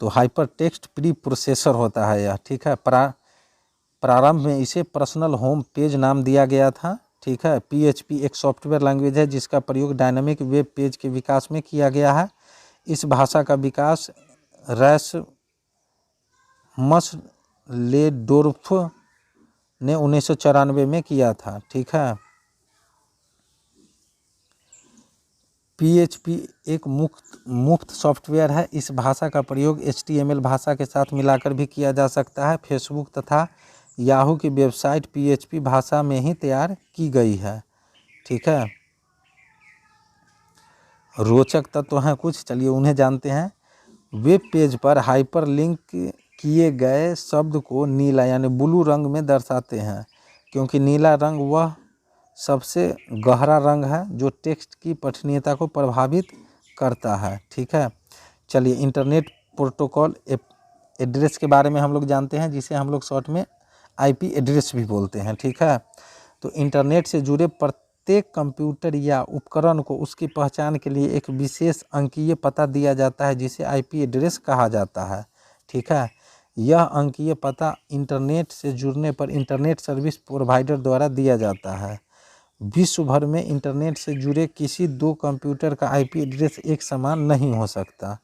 तो हाइपर टेक्स्ट प्री प्रोसेसर होता है यह। ठीक है, प्रारंभ में इसे पर्सनल होम पेज नाम दिया गया था। ठीक है, PHP एक सॉफ्टवेयर लैंग्वेज है जिसका प्रयोग डायनामिक वेब पेज के विकास में किया गया है। इस भाषा का विकास रैसमस लेडोर्फ ने 1994 में किया था। ठीक है, PHP एक मुफ्त सॉफ्टवेयर है। इस भाषा का प्रयोग HTML भाषा के साथ मिलाकर भी किया जा सकता है। फेसबुक तथा याहू की वेबसाइट PHP भाषा में ही तैयार की गई है। ठीक है, रोचक तत्व हैं कुछ, चलिए उन्हें जानते हैं। वेब पेज पर हाइपरलिंक किए गए शब्द को नीला यानी ब्लू रंग में दर्शाते हैं, क्योंकि नीला रंग वह सबसे गहरा रंग है जो टेक्स्ट की पठनीयता को प्रभावित करता है। ठीक है, चलिए इंटरनेट प्रोटोकॉल एड्रेस के बारे में हम लोग जानते हैं, जिसे हम लोग शॉर्ट में आईपी एड्रेस भी बोलते हैं। ठीक है, तो इंटरनेट से जुड़े प्रत्येक कंप्यूटर या उपकरण को उसकी पहचान के लिए एक विशेष अंकीय पता दिया जाता है, जिसे आईपी एड्रेस कहा जाता है। ठीक है, यह अंकीय पता इंटरनेट से जुड़ने पर इंटरनेट सर्विस प्रोवाइडर द्वारा दिया जाता है। विश्व भर में इंटरनेट से जुड़े किसी दो कंप्यूटर का आईपी एड्रेस एक समान नहीं हो सकता।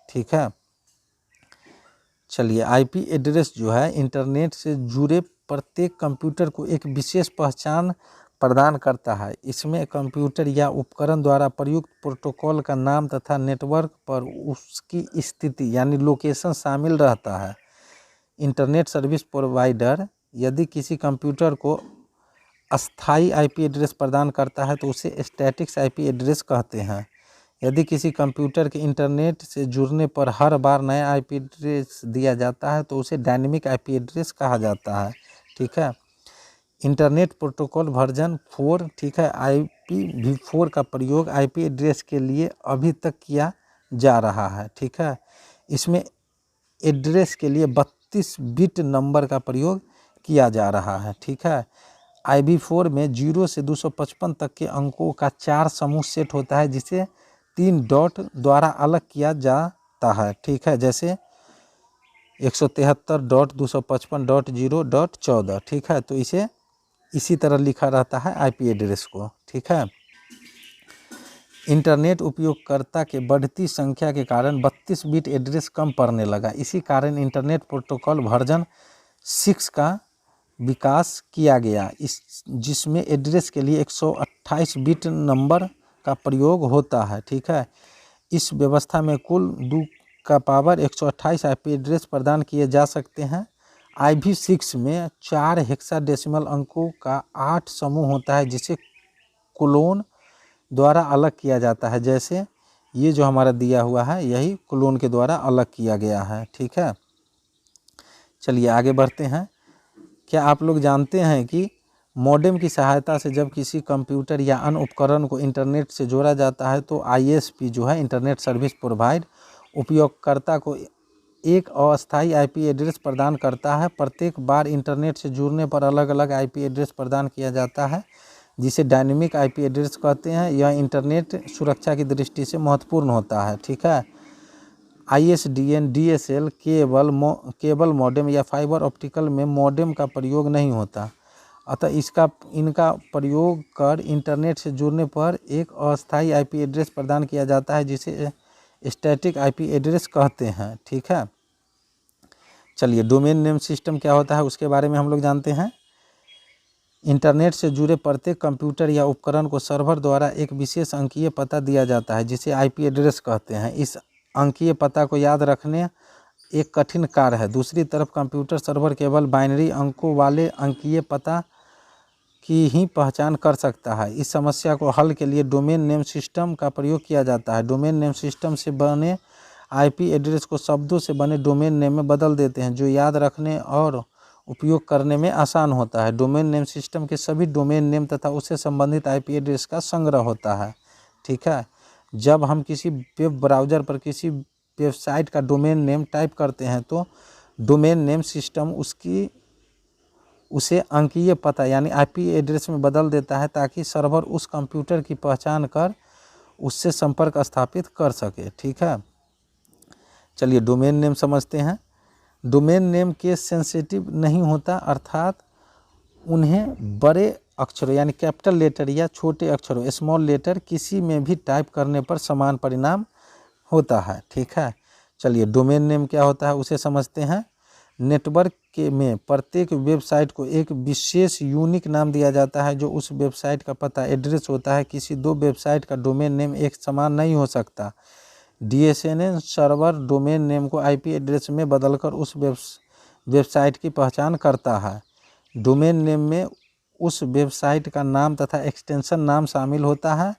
ठीक है, चलिए आईपी एड्रेस जो है इंटरनेट से जुड़े प्रत्येक कंप्यूटर को एक विशेष पहचान प्रदान करता है। इसमें कंप्यूटर या उपकरण द्वारा प्रयुक्त प्रोटोकॉल का नाम तथा नेटवर्क पर उसकी स्थिति यानी लोकेशन शामिल रहता है। इंटरनेट सर्विस प्रोवाइडर यदि किसी कंप्यूटर को अस्थायी आईपी एड्रेस प्रदान करता है तो उसे स्टैटिक आईपी एड्रेस कहते हैं। यदि किसी कंप्यूटर के इंटरनेट से जुड़ने पर हर बार नया आईपी एड्रेस दिया जाता है तो उसे डायनेमिक आईपी एड्रेस कहा जाता है। ठीक है, इंटरनेट प्रोटोकॉल वर्जन 4 ठीक है IPv4 का प्रयोग आईपी एड्रेस के लिए अभी तक किया जा रहा है। ठीक है, इसमें एड्रेस के लिए 32 बिट नंबर का प्रयोग किया जा रहा है। ठीक है, IPv4 में 0 से 255 तक के अंकों का 4 समूह सेट होता है, जिसे 3 डॉट द्वारा अलग किया जाता है। ठीक है, जैसे 173.255.0.14। ठीक है, तो इसे इसी तरह लिखा रहता है आईपी एड्रेस को। ठीक है, इंटरनेट उपयोगकर्ता के बढ़ती संख्या के कारण 32 बिट एड्रेस कम पड़ने लगा। इसी कारण इंटरनेट प्रोटोकॉल वर्जन 6 का विकास किया गया, जिसमें एड्रेस के लिए 128 बिट नंबर का प्रयोग होता है। ठीक है, इस व्यवस्था में कुल 2 का पावर 128 आईपी एड्रेस प्रदान किए जा सकते हैं। IPv6 में 4 हेक्साडेसिमल अंकों का 8 समूह होता है, जिसे कोलोन द्वारा अलग किया जाता है। जैसे ये जो हमारा दिया हुआ है यही कोलोन के द्वारा अलग किया गया है। ठीक है, चलिए आगे बढ़ते हैं। क्या आप लोग जानते हैं कि मॉडेम की सहायता से जब किसी कंप्यूटर या अन्य उपकरण को इंटरनेट से जोड़ा जाता है तो ISP जो है इंटरनेट सर्विस प्रोवाइड उपयोगकर्ता को एक अस्थायी आईपी एड्रेस प्रदान करता है। प्रत्येक बार इंटरनेट से जुड़ने पर अलग अलग आईपी एड्रेस प्रदान किया जाता है, जिसे डायनेमिक आईपी एड्रेस कहते हैं। यह इंटरनेट सुरक्षा की दृष्टि से महत्वपूर्ण होता है। ठीक है, ISDN DSL केबल मॉडेम या फाइबर ऑप्टिकल में मॉडेम का प्रयोग नहीं होता, अतः इनका प्रयोग कर इंटरनेट से जुड़ने पर एक अस्थायी आईपी एड्रेस प्रदान किया जाता है, जिसे स्टैटिक आईपी एड्रेस कहते हैं। ठीक है, चलिए डोमेन नेम सिस्टम क्या होता है उसके बारे में हम लोग जानते हैं। इंटरनेट से जुड़े प्रत्येक कंप्यूटर या उपकरण को सर्वर द्वारा एक विशेष अंकीय पता दिया जाता है, जिसे आईपी एड्रेस कहते हैं। इस अंकीय पता को याद रखने एक कठिन कार्य है। दूसरी तरफ कंप्यूटर सर्वर केवल बाइनरी अंकों वाले अंकीय पता की ही पहचान कर सकता है। इस समस्या को हल के लिए डोमेन नेम सिस्टम का प्रयोग किया जाता है। डोमेन नेम सिस्टम से बने आईपी एड्रेस को शब्दों से बने डोमेन नेम में बदल देते हैं, जो याद रखने और उपयोग करने में आसान होता है। डोमेन नेम सिस्टम के सभी डोमेन नेम तथा उससे संबंधित आईपी एड्रेस का संग्रह होता है। ठीक है, जब हम किसी वेब ब्राउज़र पर किसी वेबसाइट का डोमेन नेम टाइप करते हैं तो डोमेन नेम सिस्टम उसे अंकीय पता यानी आईपी एड्रेस में बदल देता है, ताकि सर्वर उस कंप्यूटर की पहचान कर उससे संपर्क स्थापित कर सके। ठीक है, चलिए डोमेन नेम समझते हैं। डोमेन नेम केस सेंसिटिव नहीं होता, अर्थात उन्हें बड़े अक्षरों यानी कैपिटल लेटर या छोटे अक्षरों स्मॉल लेटर किसी में भी टाइप करने पर समान परिणाम होता है। ठीक है, चलिए डोमेन नेम क्या होता है उसे समझते हैं। नेटवर्क में प्रत्येक वेबसाइट को एक विशेष यूनिक नाम दिया जाता है, जो उस वेबसाइट का पता एड्रेस होता है। किसी दो वेबसाइट का डोमेन नेम एक समान नहीं हो सकता। DSNN सर्वर डोमेन नेम को आईपी एड्रेस में बदलकर उस वेबसाइट की पहचान करता है। डोमेन नेम में उस वेबसाइट का नाम तथा एक्सटेंशन नाम शामिल होता है।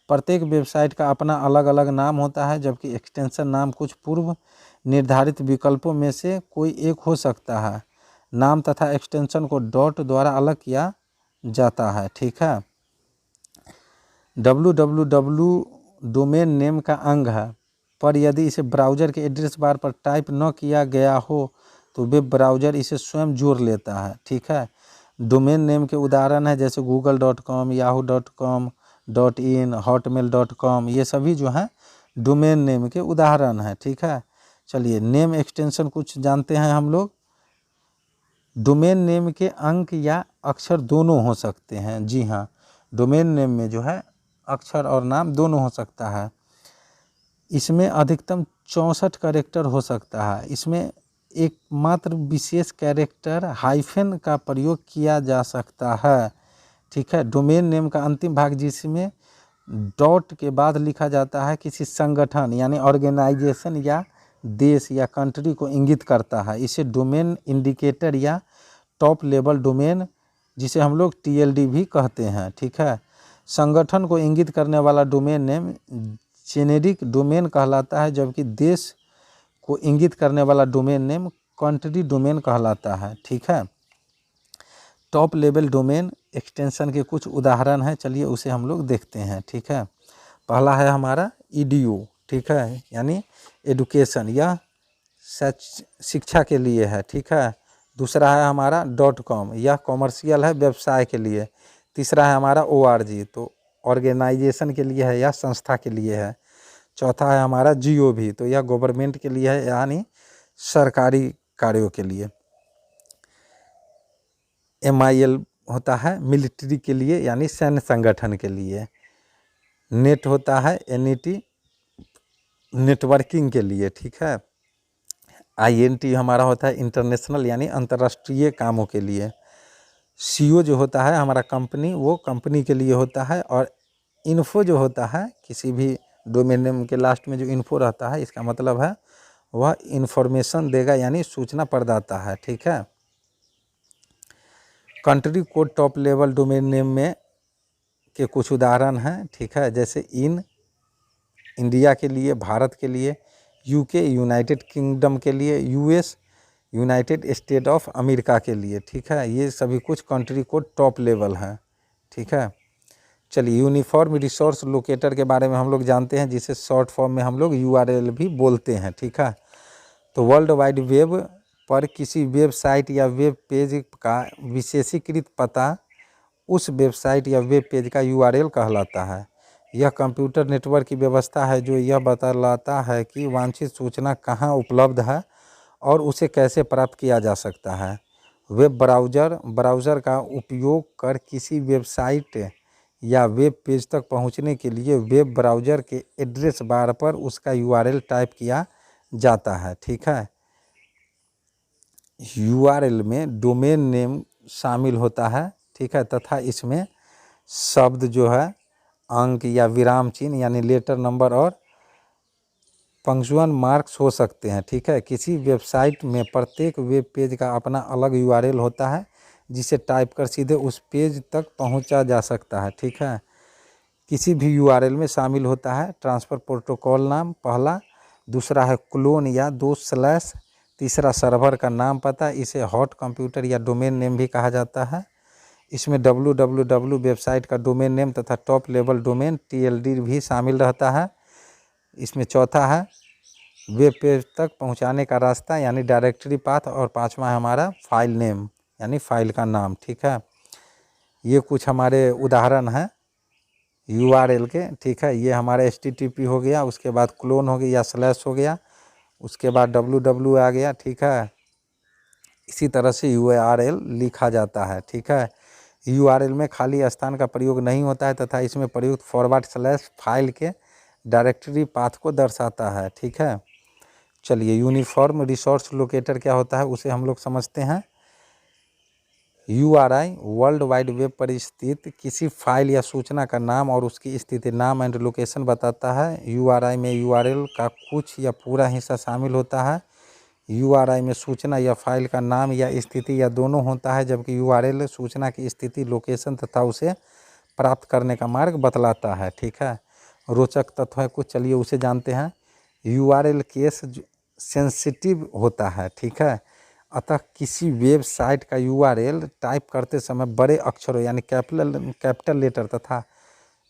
प्रत्येक वेबसाइट का अपना अलग अलग नाम होता है, जबकि एक्सटेंशन नाम कुछ पूर्व निर्धारित विकल्पों में से कोई एक हो सकता है। नाम तथा एक्सटेंशन को डॉट द्वारा अलग किया जाता है। ठीक है, www डोमेन नेम का अंग है, पर यदि इसे ब्राउज़र के एड्रेस बार पर टाइप न किया गया हो तो वेब ब्राउज़र इसे स्वयं जोड़ लेता है। ठीक है, डोमेन नेम के उदाहरण है जैसे google.com, yahoo.com, .in, hotmail.com, ये सभी जो हैं डोमेन नेम के उदाहरण हैं। ठीक है, चलिए नेम एक्सटेंशन कुछ जानते हैं हम लोग। डोमेन नेम के अंक या अक्षर दोनों हो सकते हैं। जी हाँ, डोमेन नेम में जो है अक्षर और नाम दोनों हो सकता है। इसमें अधिकतम 64 कैरेक्टर हो सकता है। इसमें एकमात्र विशेष कैरेक्टर हाइफन का प्रयोग किया जा सकता है। ठीक है, डोमेन नेम का अंतिम भाग जिसमें डॉट के बाद लिखा जाता है किसी संगठन यानी ऑर्गेनाइजेशन या देश या कंट्री को इंगित करता है। इसे डोमेन इंडिकेटर या टॉप लेवल डोमेन, जिसे हम लोग TLD भी कहते हैं। ठीक है, संगठन को इंगित करने वाला डोमेन नेम जेनेरिक डोमेन कहलाता है, जबकि देश को इंगित करने वाला डोमेन नेम कंट्री डोमेन कहलाता है। ठीक है, टॉप लेवल डोमेन एक्सटेंशन के कुछ उदाहरण हैं, चलिए उसे हम लोग देखते हैं। ठीक है, पहला है हमारा EDU। ठीक है, यानी एडुकेशन या शिक्षा के लिए है। ठीक है, दूसरा है हमारा .com, यह कॉमर्शियल है, व्यवसाय के लिए। तीसरा है हमारा ORG, तो ऑर्गेनाइजेशन के लिए है या संस्था के लिए है। चौथा है हमारा GOV, तो यह गवर्नमेंट के लिए है यानी सरकारी कार्यों के लिए। MIL होता है मिलिट्री के लिए यानी सैन्य संगठन के लिए। नेट होता है NET नेटवर्किंग के लिए। ठीक है, INT हमारा होता है इंटरनेशनल यानी अंतर्राष्ट्रीय कामों के लिए। CO जो होता है हमारा कंपनी, वो कंपनी के लिए होता है। और इन्फो जो होता है, किसी भी डोमेन नेम के लास्ट में जो इन्फो रहता है, इसका मतलब है वह इंफॉर्मेशन देगा यानी सूचना प्रदाता है। ठीक है, country code top level domain name में के कुछ उदाहरण हैं। ठीक है, जैसे इंडिया के लिए, भारत के लिए, UK यूनाइटेड किंगडम के लिए, US United state of America के लिए। ठीक है, ये सभी कुछ कंट्री कोड टॉप लेवल हैं। ठीक है, चलिए यूनिफॉर्म रिसोर्स लोकेटर के बारे में हम लोग जानते हैं, जिसे शॉर्ट फॉर्म में हम लोग URL भी बोलते हैं। ठीक है, तो वर्ल्ड वाइड वेब पर किसी वेबसाइट या वेब पेज का विशेषीकृत पता उस वेबसाइट या वेब पेज का URL कहलाता है। यह कंप्यूटर नेटवर्क की व्यवस्था है जो यह बतलाता है कि वांछित सूचना कहाँ उपलब्ध है और उसे कैसे प्राप्त किया जा सकता है। वेब ब्राउज़र का उपयोग कर किसी वेबसाइट या वेब पेज तक पहुंचने के लिए वेब ब्राउज़र के एड्रेस बार पर उसका URL टाइप किया जाता है। ठीक है, URL में डोमेन नेम शामिल होता है। ठीक है, तथा इसमें शब्द जो है अंक या विराम चिन्ह यानी लेटर नंबर और पंक्चुअल मार्क्स हो सकते हैं। ठीक है, किसी वेबसाइट में प्रत्येक वेब पेज का अपना अलग URL होता है, जिसे टाइप कर सीधे उस पेज तक पहुंचा जा सकता है। ठीक है, किसी भी URL में शामिल होता है ट्रांसफ़र प्रोटोकॉल नाम पहला, दूसरा है क्लोन या 2/, तीसरा सर्वर का नाम पता, इसे हॉट कंप्यूटर या डोमेन नेम भी कहा जाता है। इसमें www वेबसाइट का डोमेन नेम तथा टॉप लेवल डोमेन TLD भी शामिल रहता है। इसमें चौथा है वेब पेज तक पहुंचाने का रास्ता यानी डायरेक्टरी पाथ, और पांचवा है हमारा फाइल नेम यानी फाइल का नाम। ठीक है, ये कुछ हमारे उदाहरण हैं URL के। ठीक है, ये हमारा HTTP हो गया, उसके बाद क्लोन हो गया या स्लैश हो गया, उसके बाद www आ गया। ठीक है, इसी तरह से URL लिखा जाता है। ठीक है, URL में खाली स्थान का प्रयोग नहीं होता है तथा इसमें प्रयुक्त // फाइल के डायरेक्टरी पाथ को दर्शाता है। ठीक है, चलिए यूनिफॉर्म रिसोर्स लोकेटर क्या होता है उसे हम लोग समझते हैं। URI वर्ल्ड वाइड वेब पर स्थित किसी फाइल या सूचना का नाम और उसकी स्थिति, नाम एंड लोकेशन बताता है। URI में URL का कुछ या पूरा हिस्सा शामिल होता है। URI में सूचना या फाइल का नाम या स्थिति या दोनों होता है, जबकि URL सूचना की स्थिति, लोकेशन तथा उसे प्राप्त करने का मार्ग बतलाता है। ठीक है, रोचक तथ्य है कुछ, चलिए उसे जानते हैं। URL केस सेंसिटिव होता है। ठीक है, अतः किसी वेबसाइट का URL टाइप करते समय बड़े अक्षरों यानी कैपिटल लेटर तथा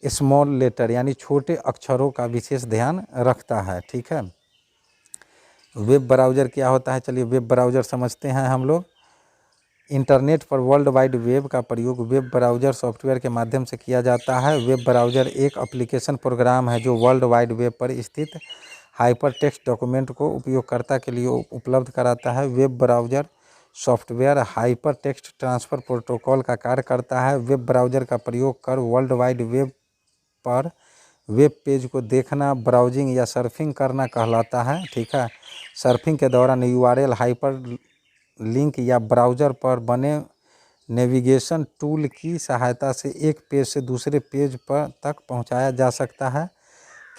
स्मॉल लेटर यानी छोटे अक्षरों का विशेष ध्यान रखता है। ठीक है। वेब ब्राउज़र क्या होता है, चलिए वेब ब्राउज़र समझते हैं हम लोग। इंटरनेट पर वर्ल्ड वाइड वेब का प्रयोग वेब ब्राउज़र सॉफ्टवेयर के माध्यम से किया जाता है। वेब ब्राउज़र एक एप्लीकेशन प्रोग्राम है जो वर्ल्ड वाइड वेब पर स्थित हाइपर टेक्स्ट डॉक्यूमेंट को उपयोगकर्ता के लिए उपलब्ध कराता है। Web browser software hyper text transfer protocol का कार्य करता है। वेब ब्राउज़र का प्रयोग कर वर्ल्ड वाइड वेब पर वेब पेज को देखना, ब्राउजिंग या सर्फिंग करना कहलाता है। ठीक है। सर्फिंग के दौरान यूआरएल हाइपर लिंक या ब्राउज़र पर बने नेविगेशन टूल की सहायता से एक पेज से दूसरे पेज पर तक पहुंचाया जा सकता है।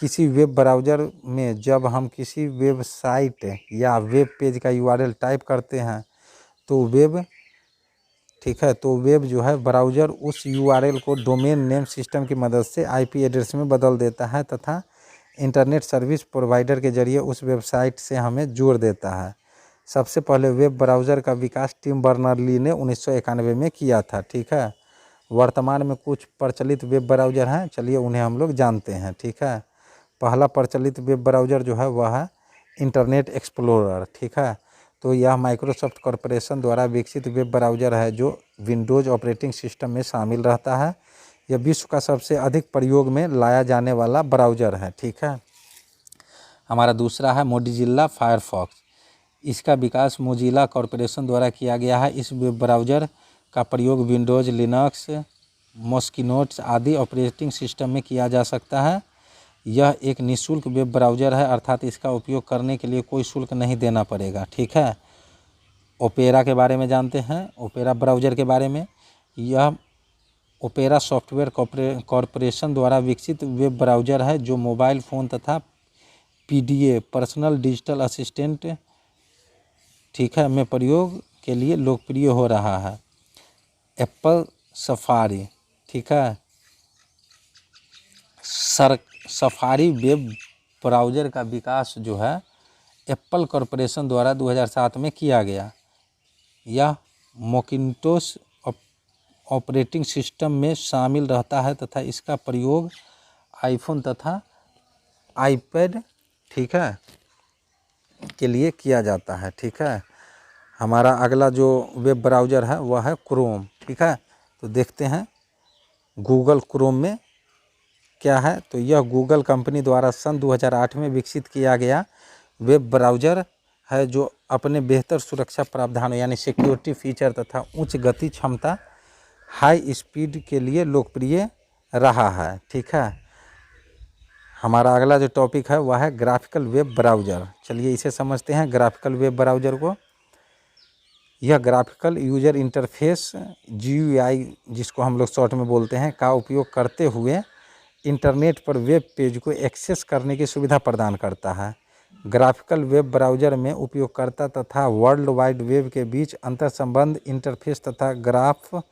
किसी वेब ब्राउज़र में जब हम किसी वेबसाइट या वेब पेज का यूआरएल टाइप करते हैं तो वेब जो है ब्राउज़र उस यूआरएल को डोमेन नेम सिस्टम की मदद से आईपी एड्रेस में बदल देता है तथा इंटरनेट सर्विस प्रोवाइडर के जरिए उस वेबसाइट से हमें जोड़ देता है। सबसे पहले वेब ब्राउज़र का विकास टिम बर्नर्ली ने 1991 में किया था। ठीक है। वर्तमान में कुछ प्रचलित वेब ब्राउज़र हैं, चलिए उन्हें हम लोग जानते हैं। ठीक है। पहला प्रचलित वेब ब्राउज़र जो है वह है इंटरनेट एक्सप्लोरर। ठीक है। तो यह माइक्रोसॉफ्ट कॉरपोरेशन द्वारा विकसित वेब ब्राउज़र है जो विंडोज़ ऑपरेटिंग सिस्टम में शामिल रहता है। यह विश्व का सबसे अधिक प्रयोग में लाया जाने वाला ब्राउज़र है। ठीक है। हमारा दूसरा है मोजिल्ला फायरफॉक्स। इसका विकास मोजिला कॉरपोरेशन द्वारा किया गया है। इस वेब ब्राउज़र का प्रयोग विंडोज़, लिनक्स, मॉस्किटो आदि ऑपरेटिंग सिस्टम में किया जा सकता है। यह एक निःशुल्क वेब ब्राउज़र है, अर्थात इसका उपयोग करने के लिए कोई शुल्क नहीं देना पड़ेगा। ठीक है। ओपेरा के बारे में जानते हैं, ओपेरा ब्राउज़र के बारे में। यह ओपेरा सॉफ्टवेयर कॉरपोरेशन द्वारा विकसित वेब ब्राउज़र है जो मोबाइल फ़ोन तथा पीडीए पर्सनल डिजिटल असिस्टेंट ठीक है में प्रयोग के लिए लोकप्रिय हो रहा है। Apple safari. ठीक है। सफारी वेब ब्राउज़र का विकास जो है एप्पल कॉरपोरेशन द्वारा 2007 में किया गया। यह मैकिन्टोश ऑपरेटिंग सिस्टम में शामिल रहता है तथा इसका प्रयोग आईफोन तथा आईपैड ठीक है के लिए किया जाता है। ठीक है। हमारा अगला जो वेब ब्राउज़र है वह है क्रोम। ठीक है। तो देखते हैं गूगल क्रोम में क्या है। तो यह गूगल कंपनी द्वारा सन 2008 में विकसित किया गया वेब ब्राउज़र है जो अपने बेहतर सुरक्षा प्रावधानों यानी सिक्योरिटी फीचर तथा उच्च गति क्षमता हाई स्पीड के लिए लोकप्रिय रहा है। ठीक है। हमारा अगला जो टॉपिक है वह है ग्राफिकल वेब ब्राउज़र। चलिए इसे समझते हैं ग्राफिकल वेब ब्राउज़र को। यह ग्राफिकल यूजर इंटरफेस GUI जिसको हम लोग शॉर्ट में बोलते हैं का उपयोग करते हुए इंटरनेट पर वेब पेज को एक्सेस करने की सुविधा प्रदान करता है। ग्राफिकल वेब ब्राउज़र में उपयोगकर्ता तथा वर्ल्ड वाइड वेब के बीच अंतर्संबंध इंटरफेस तथा ग्राफ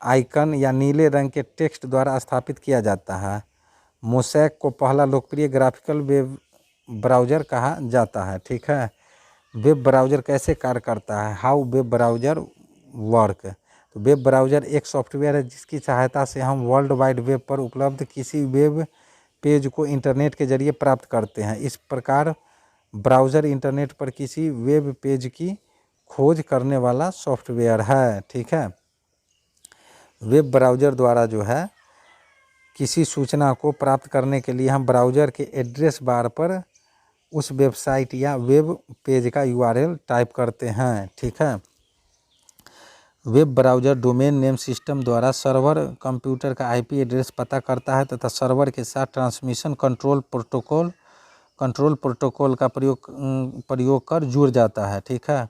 आइकन या नीले रंग के टेक्स्ट द्वारा स्थापित किया जाता है। मोज़ैक को पहला लोकप्रिय ग्राफिकल वेब ब्राउज़र कहा जाता है। ठीक है। वेब ब्राउज़र कैसे कार्य करता है, हाउ वेब ब्राउज़र वर्क। तो वेब ब्राउज़र एक सॉफ्टवेयर है जिसकी सहायता से हम वर्ल्ड वाइड वेब पर उपलब्ध किसी वेब पेज को इंटरनेट के जरिए प्राप्त करते हैं। इस प्रकार ब्राउज़र इंटरनेट पर किसी वेब पेज की खोज करने वाला सॉफ्टवेयर है। ठीक है। वेब ब्राउज़र द्वारा जो है किसी सूचना को प्राप्त करने के लिए हम ब्राउज़र के एड्रेस बार पर उस वेबसाइट या वेब पेज का URL टाइप करते हैं। ठीक है। Web browser domain name system द्वारा सर्वर कंप्यूटर का IP एड्रेस पता करता है तथा सर्वर के साथ ट्रांसमिशन कंट्रोल प्रोटोकॉल का प्रयोग कर जुड़ जाता है। ठीक है।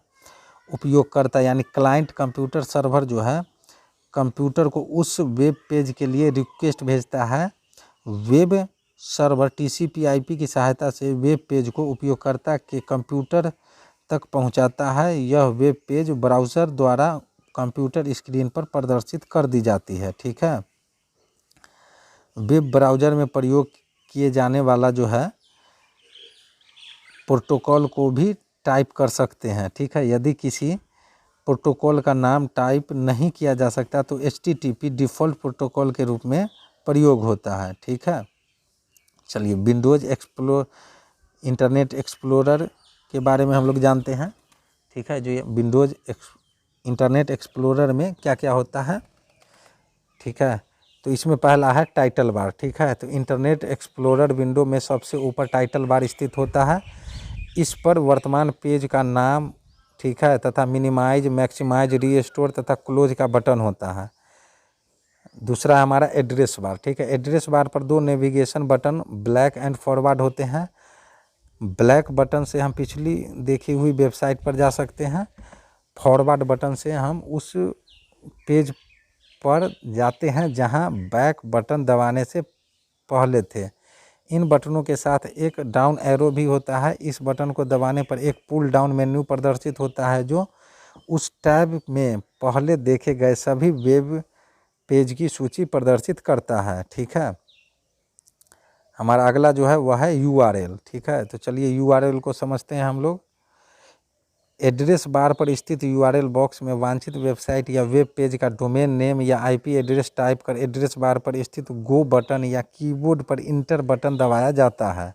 उपयोगकर्ता यानी क्लाइंट कंप्यूटर सर्वर जो है कंप्यूटर को उस वेब पेज के लिए रिक्वेस्ट भेजता है। वेब सर्वर TCP/IP की सहायता से वेब पेज को उपयोगकर्ता के कंप्यूटर तक पहुंचाता है। यह वेब पेज ब्राउज़र द्वारा कंप्यूटर स्क्रीन पर प्रदर्शित कर दी जाती है। ठीक है। वेब ब्राउज़र में प्रयोग किए जाने वाला जो है प्रोटोकॉल को भी टाइप कर सकते हैं। ठीक है। यदि किसी प्रोटोकॉल का नाम टाइप नहीं किया जा सकता तो HTTP डिफ़ॉल्ट प्रोटोकॉल के रूप में प्रयोग होता है। ठीक है, चलिए विंडोज़ इंटरनेट एक्सप्लोरर के बारे में हम लोग जानते हैं। ठीक है, जो ये विंडोज़ इंटरनेट एक्सप्लोरर में क्या क्या होता है। ठीक है, तो इसमें पहला है टाइटल बार। ठीक है, तो इंटरनेट एक्सप्लोरर विंडो में सबसे ऊपर टाइटल बार स्थित होता है। इस पर वर्तमान पेज का नाम, ठीक है, तथा मिनिमाइज, मैक्सिमाइज, रीस्टोर तथा क्लोज का बटन होता है। दूसरा है हमारा एड्रेस बार। ठीक है, एड्रेस बार पर दो navigation button black and forward होते हैं। ब्लैक बटन से हम पिछली देखी हुई वेबसाइट पर जा सकते हैं। फॉरवर्ड बटन से हम उस पेज पर जाते हैं जहां बैक बटन दबाने से पहले थे। इन बटनों के साथ एक डाउन एरो भी होता है। इस बटन को दबाने पर एक पुल डाउन मेन्यू प्रदर्शित होता है जो उस टैब में पहले देखे गए सभी वेब पेज की सूची प्रदर्शित करता है। ठीक है, हमारा अगला जो है वह है URL। ठीक है, तो चलिए URL को समझते हैं हम लोग। एड्रेस बार पर स्थित URL बॉक्स में वांछित वेबसाइट या वेब पेज का डोमेन नेम या IP एड्रेस टाइप कर एड्रेस बार पर स्थित गो बटन या कीबोर्ड पर इंटर बटन दबाया जाता है।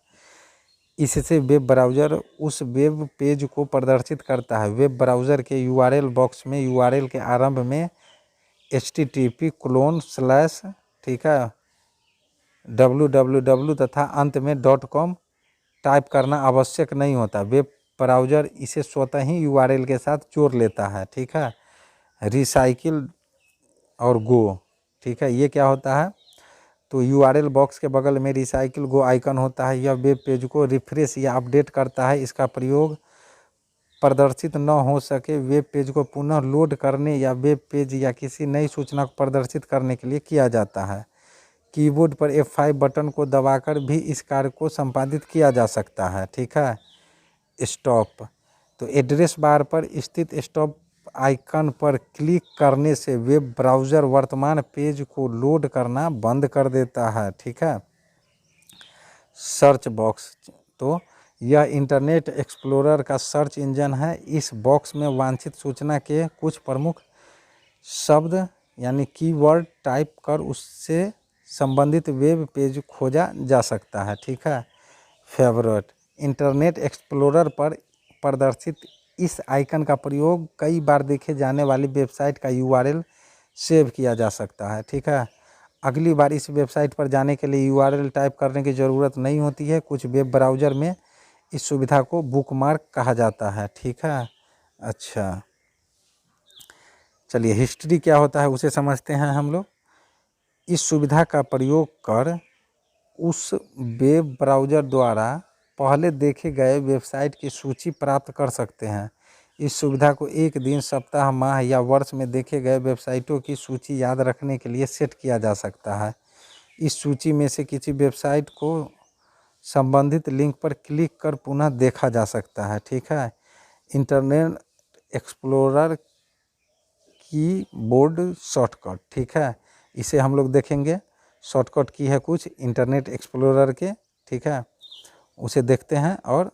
इससे वेब ब्राउज़र उस वेब पेज को प्रदर्शित करता है। वेब ब्राउज़र के URL बॉक्स में URL के आरंभ में http:// ठीक है www तथा अंत में .com टाइप करना आवश्यक नहीं होता। वेब ब्राउज़र इसे स्वतः ही URL के साथ जोड़ लेता है। ठीक है, रिसाइकिल और गो। ठीक है, ये क्या होता है, तो URL बॉक्स के बगल में रिसाइकिल गो आइकन होता है। यह वेब पेज को रिफ्रेश या अपडेट करता है। इसका प्रयोग प्रदर्शित न हो सके वेब पेज को पुनः लोड करने या वेब पेज या किसी नई सूचना को प्रदर्शित करने के लिए किया जाता है। कीबोर्ड पर F5 बटन को दबाकर भी इस कार्य को संपादित किया जा सकता है। ठीक है, स्टॉप, तो एड्रेस बार पर स्थित स्टॉप आइकन पर क्लिक करने से वेब ब्राउज़र वर्तमान पेज को लोड करना बंद कर देता है। ठीक है, सर्च बॉक्स, तो यह इंटरनेट एक्सप्लोरर का सर्च इंजन है। इस बॉक्स में वांछित सूचना के कुछ प्रमुख शब्द यानी कीवर्ड टाइप कर उससे संबंधित वेब पेज खोजा जा सकता है। ठीक है, फेवरेट, इंटरनेट एक्सप्लोरर पर प्रदर्शित इस आइकन का प्रयोग कई बार देखे जाने वाली वेबसाइट का URL सेव किया जा सकता है। ठीक है, अगली बार इस वेबसाइट पर जाने के लिए URL टाइप करने की ज़रूरत नहीं होती है। कुछ वेब ब्राउज़र में इस सुविधा को बुकमार्क कहा जाता है। ठीक है, अच्छा चलिए हिस्ट्री क्या होता है उसे समझते हैं हम लोग। इस सुविधा का प्रयोग कर उस वेब ब्राउज़र द्वारा पहले देखे गए वेबसाइट की सूची प्राप्त कर सकते हैं। इस सुविधा को एक दिन, सप्ताह, माह या वर्ष में देखे गए वेबसाइटों की सूची याद रखने के लिए सेट किया जा सकता है। इस सूची में से किसी वेबसाइट को संबंधित लिंक पर क्लिक कर पुनः देखा जा सकता है। ठीक है, इंटरनेट एक्सप्लोरर कीबोर्ड शॉर्टकट। ठीक है, इसे हम लोग देखेंगे। शॉर्टकट की है कुछ इंटरनेट एक्सप्लोरर के। ठीक है, उसे देखते हैं और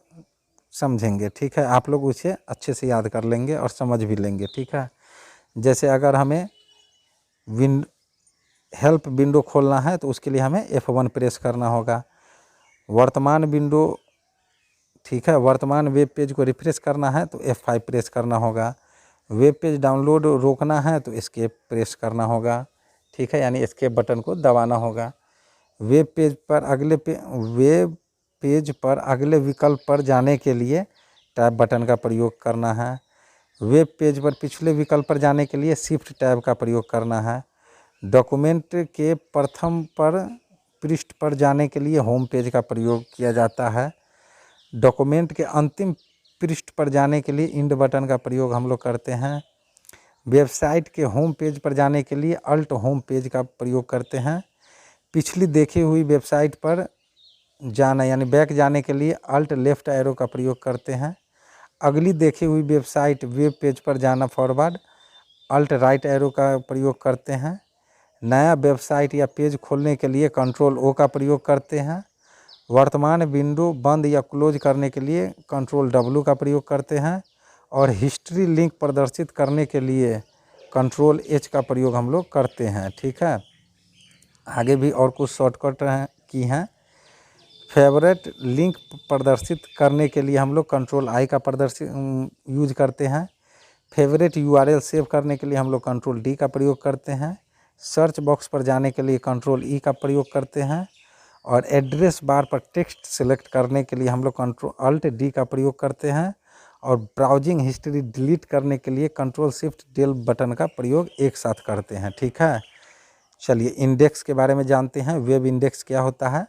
समझेंगे। ठीक है, आप लोग उसे अच्छे से याद कर लेंगे और समझ भी लेंगे। ठीक है, जैसे अगर हमें हेल्प विंडो खोलना है तो उसके लिए हमें F1 प्रेस करना होगा। वर्तमान विंडो, ठीक है, वर्तमान वेब पेज को रिफ्रेश करना है तो F5 प्रेस करना होगा। वेब पेज डाउनलोड रोकना है तो एस्केप प्रेस करना होगा। ठीक है, यानी एस्केप बटन को दबाना होगा। वेब पेज पर अगले विकल्प पर जाने के लिए टैब बटन का प्रयोग करना है। वेब पेज पर पिछले विकल्प पर जाने के लिए शिफ्ट टैब का प्रयोग करना है। डॉक्यूमेंट के प्रथम पृष्ठ पर जाने के लिए होम पेज का प्रयोग किया जाता है। डॉक्यूमेंट के अंतिम पृष्ठ पर जाने के लिए इंड बटन का प्रयोग हम लोग करते हैं। वेबसाइट के होम पेज पर जाने के लिए अल्ट होम पेज का प्रयोग करते हैं। पिछली देखी हुई वेबसाइट पर जाना यानी बैक जाने के लिए अल्ट लेफ्ट एरो का प्रयोग करते हैं। अगली देखी हुई वेबसाइट वेब पेज पर जाना फॉरवर्ड अल्ट राइट एरो का प्रयोग करते हैं। नया वेबसाइट या पेज खोलने के लिए कंट्रोल O का प्रयोग करते हैं। वर्तमान विंडो बंद या क्लोज करने के लिए कंट्रोल W का प्रयोग करते हैं। और हिस्ट्री लिंक प्रदर्शित करने के लिए कंट्रोल H का प्रयोग हम लोग करते हैं। ठीक है, आगे भी और कुछ शॉर्टकट की हैं। फेवरेट लिंक प्रदर्शित करने के लिए हम लोग कंट्रोल आई का यूज करते हैं। फेवरेट यूआरएल सेव करने के लिए हम लोग कंट्रोल डी का प्रयोग करते हैं। सर्च बॉक्स पर जाने के लिए कंट्रोल ई का प्रयोग करते हैं। और एड्रेस बार पर टेक्स्ट सेलेक्ट करने के लिए हम लोग कंट्रोल अल्ट डी का प्रयोग करते हैं। और ब्राउजिंग हिस्ट्री डिलीट करने के लिए कंट्रोल शिफ्ट डेल बटन का प्रयोग एक साथ करते हैं। ठीक है, चलिए इंडेक्स के बारे में जानते हैं। वेब इंडेक्स क्या होता है?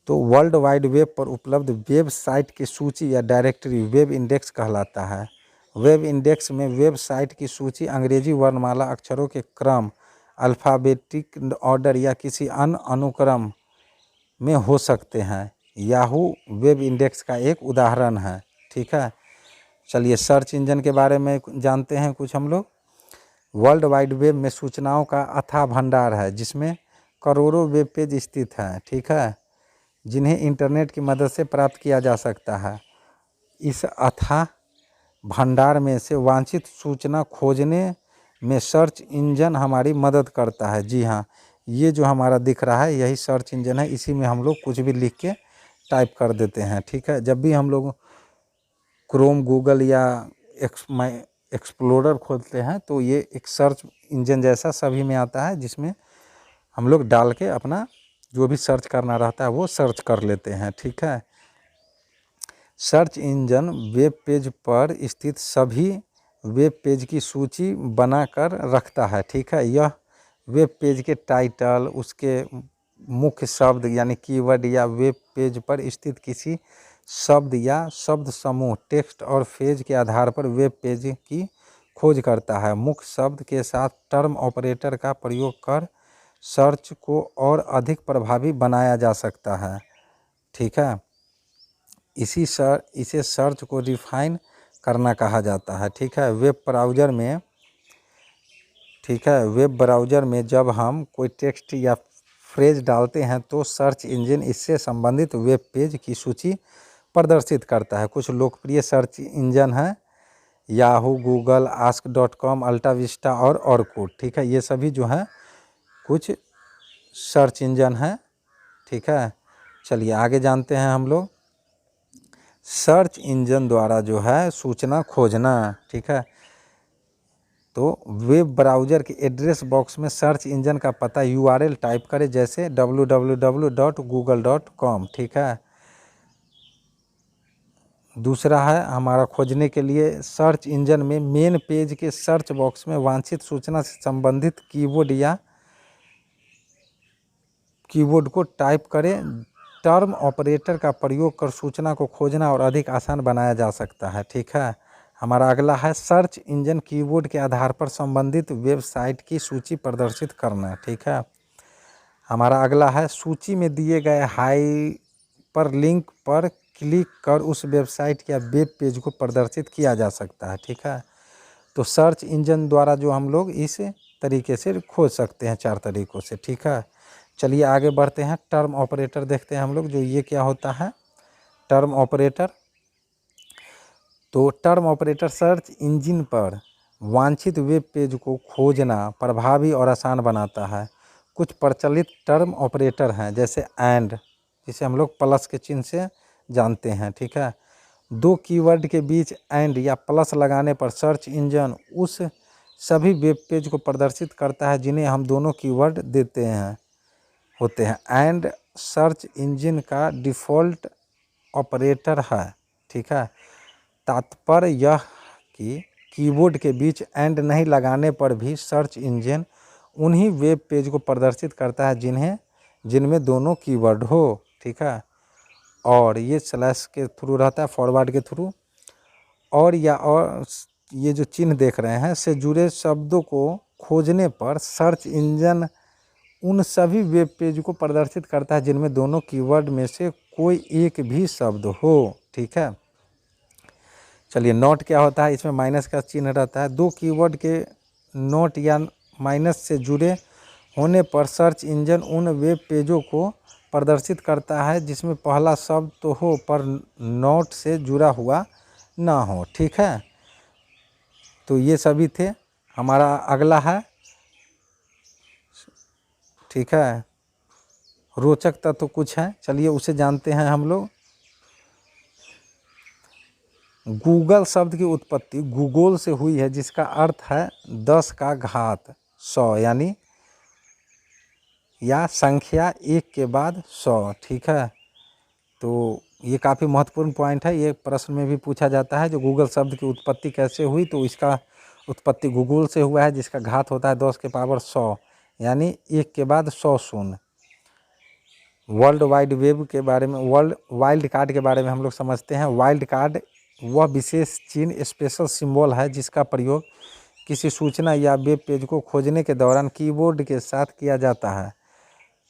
तो वर्ल्ड वाइड वेब पर उपलब्ध वेबसाइट की सूची या डायरेक्टरी वेब इंडेक्स कहलाता है। वेब इंडेक्स में वेबसाइट की सूची अंग्रेजी वर्णमाला अक्षरों के क्रम, अल्फ़ाबेटिक ऑर्डर या किसी अन्य अनुक्रम में हो सकते हैं। याहू वेब इंडेक्स का एक उदाहरण है। ठीक है, चलिए सर्च इंजन के बारे में जानते हैं कुछ हम लोग। वर्ल्ड वाइड वेब में सूचनाओं का अथाह भंडार है, जिसमें करोड़ों वेब पेज स्थित हैं। ठीक है, जिन्हें इंटरनेट की मदद से प्राप्त किया जा सकता है। इस अथाह भंडार में से वांछित सूचना खोजने में सर्च इंजन हमारी मदद करता है। जी हाँ, ये जो हमारा दिख रहा है यही सर्च इंजन है। इसी में हम लोग कुछ भी लिख के टाइप कर देते हैं। ठीक है, जब भी हम लोग क्रोम, गूगल या एक्सप्लोरर खोलते हैं तो ये एक सर्च इंजन जैसा सभी में आता है, जिसमें हम लोग डाल के अपना जो भी सर्च करना रहता है वो सर्च कर लेते हैं। ठीक है, सर्च इंजन वेब पेज पर स्थित सभी वेब पेज की सूची बनाकर रखता है। ठीक है, यह वेब पेज के टाइटल, उसके मुख्य शब्द यानी कीवर्ड या वेब पेज पर स्थित किसी शब्द या शब्द समूह, टेक्स्ट और फ्रेज के आधार पर वेब पेज की खोज करता है। मुख्य शब्द के साथ टर्म ऑपरेटर का प्रयोग कर सर्च को और अधिक प्रभावी बनाया जा सकता है। ठीक है, इसे सर्च को रिफाइन करना कहा जाता है। ठीक है, वेब ब्राउज़र में जब हम कोई टेक्स्ट या फ्रेज डालते हैं तो सर्च इंजन इससे संबंधित वेब पेज की सूची प्रदर्शित करता है। कुछ लोकप्रिय सर्च इंजन हैं याहू, गूगल, ask.com, अल्टा विस्टा और ऑरकुट। ठीक है, ये सभी जो हैं कुछ सर्च इंजन हैं। ठीक है, चलिए आगे जानते हैं हम लोग सर्च इंजन द्वारा जो है सूचना खोजना। ठीक है, तो वेब ब्राउज़र के एड्रेस बॉक्स में सर्च इंजन का पता यूआरएल टाइप करें, जैसे www.google.com। ठीक है, दूसरा है हमारा खोजने के लिए सर्च इंजन में मेन पेज के सर्च बॉक्स में वांछित सूचना से संबंधित कीवर्ड को टाइप करें। टर्म ऑपरेटर का प्रयोग कर सूचना को खोजना और अधिक आसान बनाया जा सकता है। ठीक है, हमारा अगला है सर्च इंजन कीवर्ड के आधार पर संबंधित वेबसाइट की सूची प्रदर्शित करना। ठीक है, हमारा अगला है सूची में दिए गए हाइपरलिंक पर क्लिक कर उस वेबसाइट या वेब पेज को प्रदर्शित किया जा सकता है। ठीक है, तो सर्च इंजन द्वारा जो हम लोग इस तरीके से खोज सकते हैं 4 तरीक़ों से। ठीक है, चलिए आगे बढ़ते हैं। टर्म ऑपरेटर देखते हैं हम लोग, जो ये क्या होता है टर्म ऑपरेटर। तो टर्म ऑपरेटर सर्च इंजन पर वांछित वेब पेज को खोजना प्रभावी और आसान बनाता है। कुछ प्रचलित टर्म ऑपरेटर हैं, जैसे एंड, जिसे हम लोग प्लस के चिन्ह से जानते हैं। ठीक है, 2 कीवर्ड के बीच एंड या प्लस लगाने पर सर्च इंजन उस सभी वेब पेज को प्रदर्शित करता है जिन्हें हम दोनों कीवर्ड देते होते हैं। एंड सर्च इंजन का डिफ़ॉल्ट ऑपरेटर है। ठीक है, तात्पर्य यह कि कीवर्ड के बीच एंड नहीं लगाने पर भी सर्च इंजन उन्हीं वेब पेज को प्रदर्शित करता है जिनमें दोनों कीवर्ड हो। ठीक है, और ये स्लैश के थ्रू रहता है, फॉरवर्ड के थ्रू। और ये जो चिन्ह देख रहे हैं से जुड़े शब्दों को खोजने पर सर्च इंजन उन सभी वेब पेज को प्रदर्शित करता है जिनमें दोनों कीवर्ड में से कोई एक भी शब्द हो। ठीक है, चलिए नोट क्या होता है, इसमें माइनस का चिन्ह रहता है। 2 कीवर्ड के नोट या माइनस से जुड़े होने पर सर्च इंजन उन वेब पेजों को प्रदर्शित करता है जिसमें पहला शब्द तो हो पर नोट से जुड़ा हुआ ना हो। ठीक है, तो ये सभी थे। हमारा अगला है ठीक है। रोचकता तो कुछ है, चलिए उसे जानते हैं हम लोग। गूगल शब्द की उत्पत्ति गूगल से हुई है, जिसका अर्थ है 10 का घात 100, यानी या संख्या 1 के बाद 100, ठीक है। तो ये काफ़ी महत्वपूर्ण पॉइंट है, ये प्रश्न में भी पूछा जाता है। जो गूगल शब्द की उत्पत्ति कैसे हुई, तो इसका उत्पत्ति गूगल से हुआ है, जिसका घात होता है 10 के पावर 100, यानी 1 के बाद 100 शून्य। वर्ल्ड वाइड वेब के बारे में, वाइल्ड कार्ड के बारे में हम लोग समझते हैं। वाइल्ड कार्ड वह विशेष चिन्ह, स्पेशल सिंबल है, जिसका प्रयोग किसी सूचना या वेब पेज को खोजने के दौरान कीबोर्ड के साथ किया जाता है।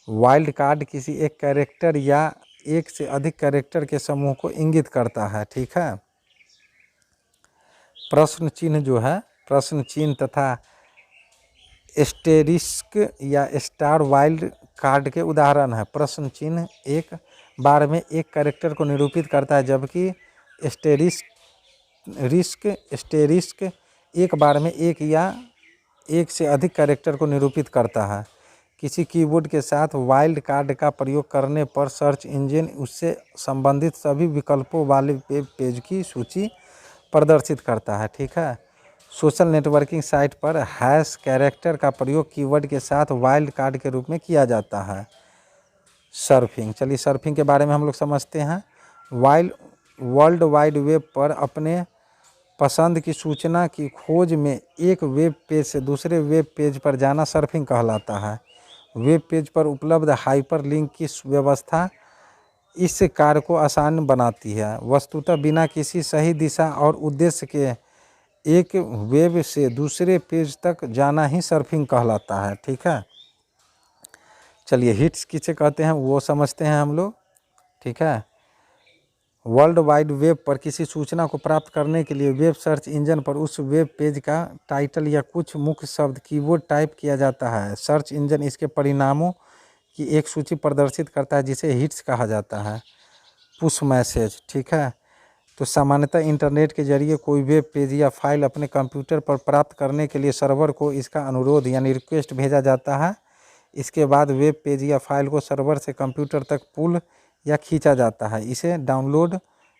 वाइल्ड कार्ड किसी एक कैरेक्टर या एक से अधिक कैरेक्टर के समूह को इंगित करता है, ठीक है। प्रश्न चिन्ह जो है, प्रश्न चिन्ह तथा एस्टेरिस्क या स्टार वाइल्ड कार्ड के उदाहरण है। प्रश्न चिन्ह एक बार में एक कैरेक्टर को निरूपित करता है, जबकि एस्टेरिस्क एक बार में एक या एक से अधिक कैरेक्टर को निरूपित करता है। किसी कीवर्ड के साथ वाइल्ड कार्ड का प्रयोग करने पर सर्च इंजन उससे संबंधित सभी विकल्पों वाले वेब पेज की सूची प्रदर्शित करता है, ठीक है। सोशल नेटवर्किंग साइट पर हैश कैरेक्टर का प्रयोग कीवर्ड के साथ वाइल्ड कार्ड के रूप में किया जाता है। सर्फिंग, चलिए सर्फिंग के बारे में हम लोग समझते हैं। वर्ल्ड वाइड वेब पर अपने पसंद की सूचना की खोज में एक वेब पेज से दूसरे वेब पेज पर जाना सर्फिंग कहलाता है। वेब पेज पर उपलब्ध हाइपरलिंक की व्यवस्था इस कार्य को आसान बनाती है। वस्तुतः बिना किसी सही दिशा और उद्देश्य के एक वेब से दूसरे पेज तक जाना ही सर्फिंग कहलाता है, ठीक है। चलिए हिट्स किसे कहते हैं वो समझते हैं हम लोग, ठीक है। वर्ल्ड वाइड वेब पर किसी सूचना को प्राप्त करने के लिए वेब सर्च इंजन पर उस वेब पेज का टाइटल या कुछ मुख्य शब्द कीवर्ड टाइप किया जाता है। सर्च इंजन इसके परिणामों की एक सूची प्रदर्शित करता है, जिसे हिट्स कहा जाता है। पुश मैसेज, ठीक है। तो सामान्यतः इंटरनेट के जरिए कोई वेब पेज या फाइल अपने कंप्यूटर पर प्राप्त करने के लिए सर्वर को इसका अनुरोध यानी रिक्वेस्ट भेजा जाता है। इसके बाद वेब पेज या फाइल को सर्वर से कंप्यूटर तक पुल या खींचा जाता है, इसे डाउनलोड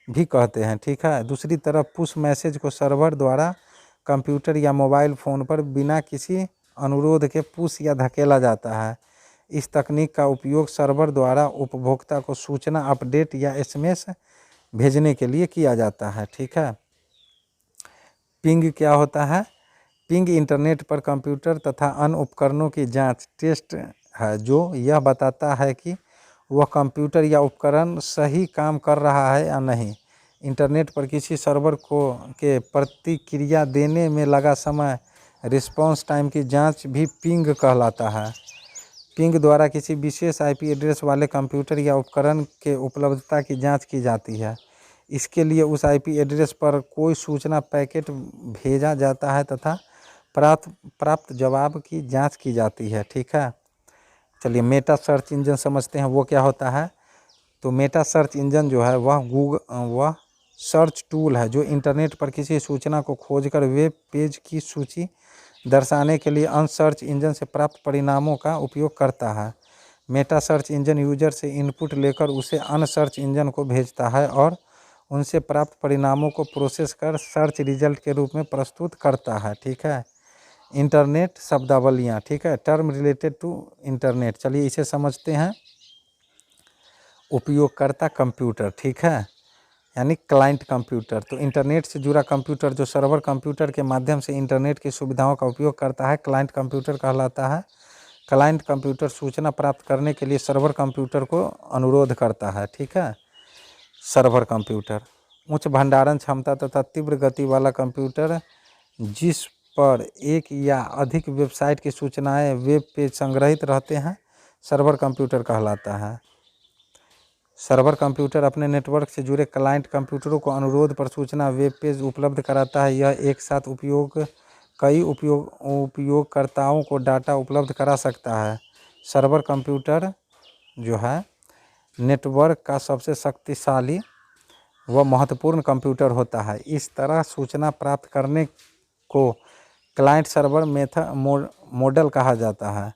भी कहते हैं, ठीक है। दूसरी तरफ पुश मैसेज को सर्वर द्वारा कंप्यूटर या मोबाइल फ़ोन पर बिना किसी अनुरोध के पुश या धकेला जाता है। इस तकनीक का उपयोग सर्वर द्वारा उपभोक्ता को सूचना, अपडेट या एसएमएस भेजने के लिए किया जाता है, ठीक है। पिंग क्या होता है? पिंग इंटरनेट पर कंप्यूटर तथा अन्य उपकरणों की जांच टेस्ट है, जो यह बताता है कि वह कंप्यूटर या उपकरण सही काम कर रहा है या नहीं। इंटरनेट पर किसी सर्वर के प्रतिक्रिया देने में लगा समय, रिस्पॉन्स टाइम की जांच भी पिंग कहलाता है। पिंग द्वारा किसी विशेष आईपी एड्रेस वाले कंप्यूटर या उपकरण के उपलब्धता की जांच की जाती है। इसके लिए उस आईपी एड्रेस पर कोई सूचना पैकेट भेजा जाता है तथा प्राप्त जवाब की जांच की जाती है, ठीक है। चलिए मेटा सर्च इंजन समझते हैं, वो क्या होता है। तो मेटा सर्च इंजन जो है वह सर्च टूल है जो इंटरनेट पर किसी सूचना को खोजकर वेब पेज की सूची दर्शाने के लिए अन्य सर्च इंजन से प्राप्त परिणामों का उपयोग करता है। मेटा सर्च इंजन यूजर से इनपुट लेकर उसे अन्य सर्च इंजन को भेजता है और उनसे प्राप्त परिणामों को प्रोसेस कर सर्च रिजल्ट के रूप में प्रस्तुत करता है, ठीक है। इंटरनेट शब्दावलियाँ, ठीक है, टर्म रिलेटेड टू इंटरनेट, चलिए इसे समझते हैं। उपयोगकर्ता कंप्यूटर, ठीक है, यानी क्लाइंट कंप्यूटर। तो इंटरनेट से जुड़ा कंप्यूटर जो सर्वर कंप्यूटर के माध्यम से इंटरनेट की सुविधाओं का उपयोग करता है, क्लाइंट कंप्यूटर कहलाता है। क्लाइंट कंप्यूटर सूचना प्राप्त करने के लिए सर्वर कंप्यूटर को अनुरोध करता है, ठीक है। सर्वर कंप्यूटर उच्च भंडारण क्षमता तथा तीव्र गति वाला कंप्यूटर जिस पर एक या अधिक वेबसाइट की सूचनाएं वेब पेज संग्रहित रहते हैं, सर्वर कंप्यूटर कहलाता है। सर्वर कंप्यूटर अपने नेटवर्क से जुड़े क्लाइंट कंप्यूटरों को अनुरोध पर सूचना वेब पेज उपलब्ध कराता है। यह एक साथ कई उपयोगकर्ताओं को डाटा उपलब्ध करा सकता है। सर्वर कंप्यूटर जो है नेटवर्क का सबसे शक्तिशाली व महत्वपूर्ण कंप्यूटर होता है। इस तरह सूचना प्राप्त करने को क्लाइंट सर्वर मॉडल कहा जाता है।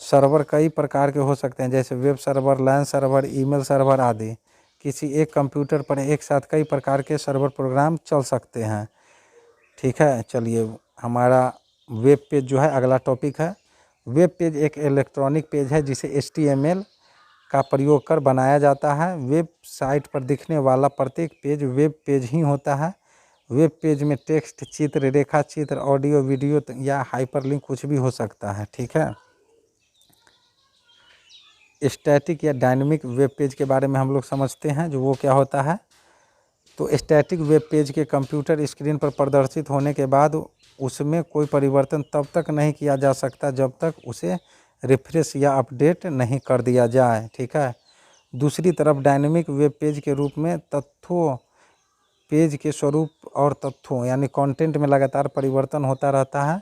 सर्वर कई प्रकार के हो सकते हैं, जैसे वेब सर्वर, लैन सर्वर, ईमेल सर्वर आदि। किसी एक कंप्यूटर पर एक साथ कई प्रकार के सर्वर प्रोग्राम चल सकते हैं। ठीक है, चलिए हमारा वेब पेज जो है अगला टॉपिक है। वेब पेज एक इलेक्ट्रॉनिक पेज है जिसे HTML का प्रयोग कर बनाया जाता है। वेब साइट पर दिखने वाला प्रत्येक पेज वेब पेज ही होता है। वेब पेज में टेक्स्ट, चित्र, रेखा चित्र, ऑडियो, वीडियो या हाइपरलिंक कुछ भी हो सकता है। ठीक है, स्टैटिक या डायनेमिक वेब पेज के बारे में हम लोग समझते हैं, जो वो क्या होता है। तो स्टैटिक वेब पेज के कंप्यूटर स्क्रीन पर प्रदर्शित होने के बाद उसमें कोई परिवर्तन तब तक नहीं किया जा सकता जब तक उसे रिफ्रेश या अपडेट नहीं कर दिया जाए। ठीक है, दूसरी तरफ डायनेमिक वेब पेज के रूप में तथ्यों, पेज के स्वरूप और तथ्यों यानी कंटेंट में लगातार परिवर्तन होता रहता है।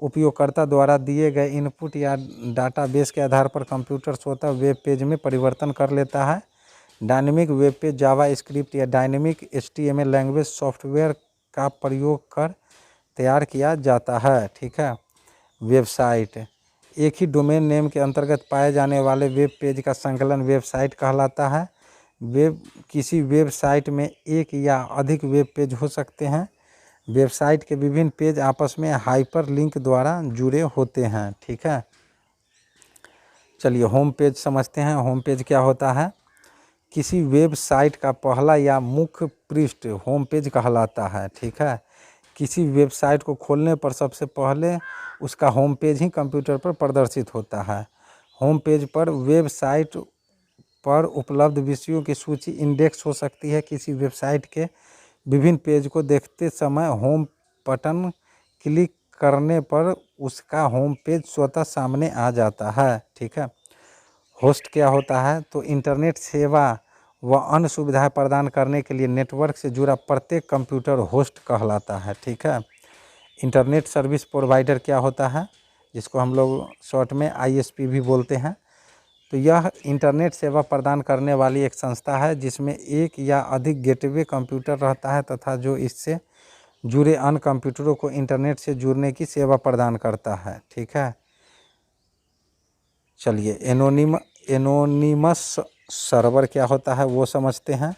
उपयोगकर्ता द्वारा दिए गए इनपुट या डाटाबेस के आधार पर कंप्यूटर स्वतः वेब पेज में परिवर्तन कर लेता है। डायनेमिक वेब पेज जावा स्क्रिप्ट या डायनेमिक HTML लैंग्वेज सॉफ्टवेयर का प्रयोग कर तैयार किया जाता है। ठीक है, वेबसाइट एक ही डोमेन नेम के अंतर्गत पाए जाने वाले वेब पेज का संकलन वेबसाइट कहलाता है। किसी वेबसाइट में एक या अधिक वेब पेज हो सकते हैं। वेबसाइट के विभिन्न पेज आपस में हाइपरलिंक द्वारा जुड़े होते हैं। ठीक है, चलिए होम पेज समझते हैं। होम पेज क्या होता है। किसी वेबसाइट का पहला या मुख्य पृष्ठ होम पेज कहलाता है। ठीक है, किसी वेबसाइट को खोलने पर सबसे पहले उसका होम पेज ही कंप्यूटर पर प्रदर्शित होता है। होम पेज पर वेबसाइट पर उपलब्ध विषयों की सूची इंडेक्स हो सकती है। किसी वेबसाइट के विभिन्न पेज को देखते समय होम बटन क्लिक करने पर उसका होम पेज स्वतः सामने आ जाता है। ठीक है, होस्ट क्या होता है। तो इंटरनेट सेवा व अन्य सुविधाएं प्रदान करने के लिए नेटवर्क से जुड़ा प्रत्येक कंप्यूटर होस्ट कहलाता है। ठीक है, इंटरनेट सर्विस प्रोवाइडर क्या होता है, जिसको हम लोग शॉर्ट में ISP भी बोलते हैं। तो यह इंटरनेट सेवा प्रदान करने वाली एक संस्था है जिसमें एक या अधिक गेटवे कंप्यूटर रहता है तथा जो इससे जुड़े अन्य कंप्यूटरों को इंटरनेट से जुड़ने की सेवा प्रदान करता है। ठीक है, चलिए एनोनिमस सर्वर क्या होता है वो समझते हैं।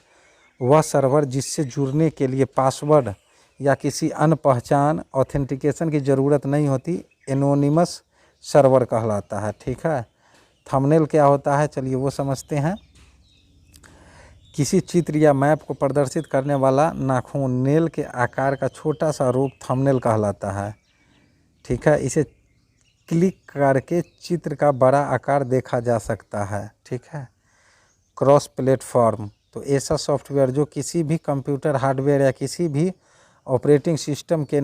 वह सर्वर जिससे जुड़ने के लिए पासवर्ड या किसी अन्य पहचान ऑथेंटिकेशन की ज़रूरत नहीं होती, एनोनिमस सर्वर कहलाता है। ठीक है, थंबनेल क्या होता है, चलिए वो समझते हैं। किसी चित्र या मैप को प्रदर्शित करने वाला नाखून, नेल के आकार का छोटा सा रूप थंबनेल कहलाता है। ठीक है, इसे क्लिक करके चित्र का बड़ा आकार देखा जा सकता है। ठीक है, क्रॉस प्लेटफॉर्म तो ऐसा सॉफ्टवेयर जो किसी भी कंप्यूटर हार्डवेयर या किसी भी ऑपरेटिंग सिस्टम के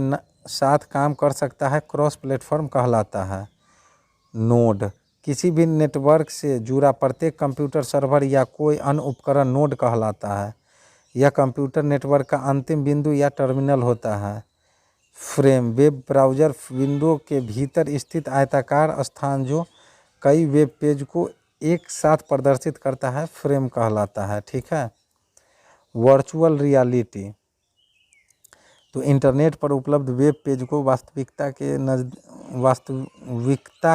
साथ काम कर सकता है, क्रॉस प्लेटफॉर्म कहलाता है। नोड किसी भी नेटवर्क से जुड़ा प्रत्येक कंप्यूटर, सर्वर या कोई अन्य उपकरण नोड कहलाता है। यह कंप्यूटर नेटवर्क का अंतिम बिंदु या टर्मिनल होता है। फ्रेम वेब ब्राउज़र विंडो के भीतर स्थित आयताकार स्थान जो कई वेब पेज को एक साथ प्रदर्शित करता है, फ्रेम कहलाता है। ठीक है, वर्चुअल रियलिटी तो इंटरनेट पर उपलब्ध वेब पेज को वास्तविकता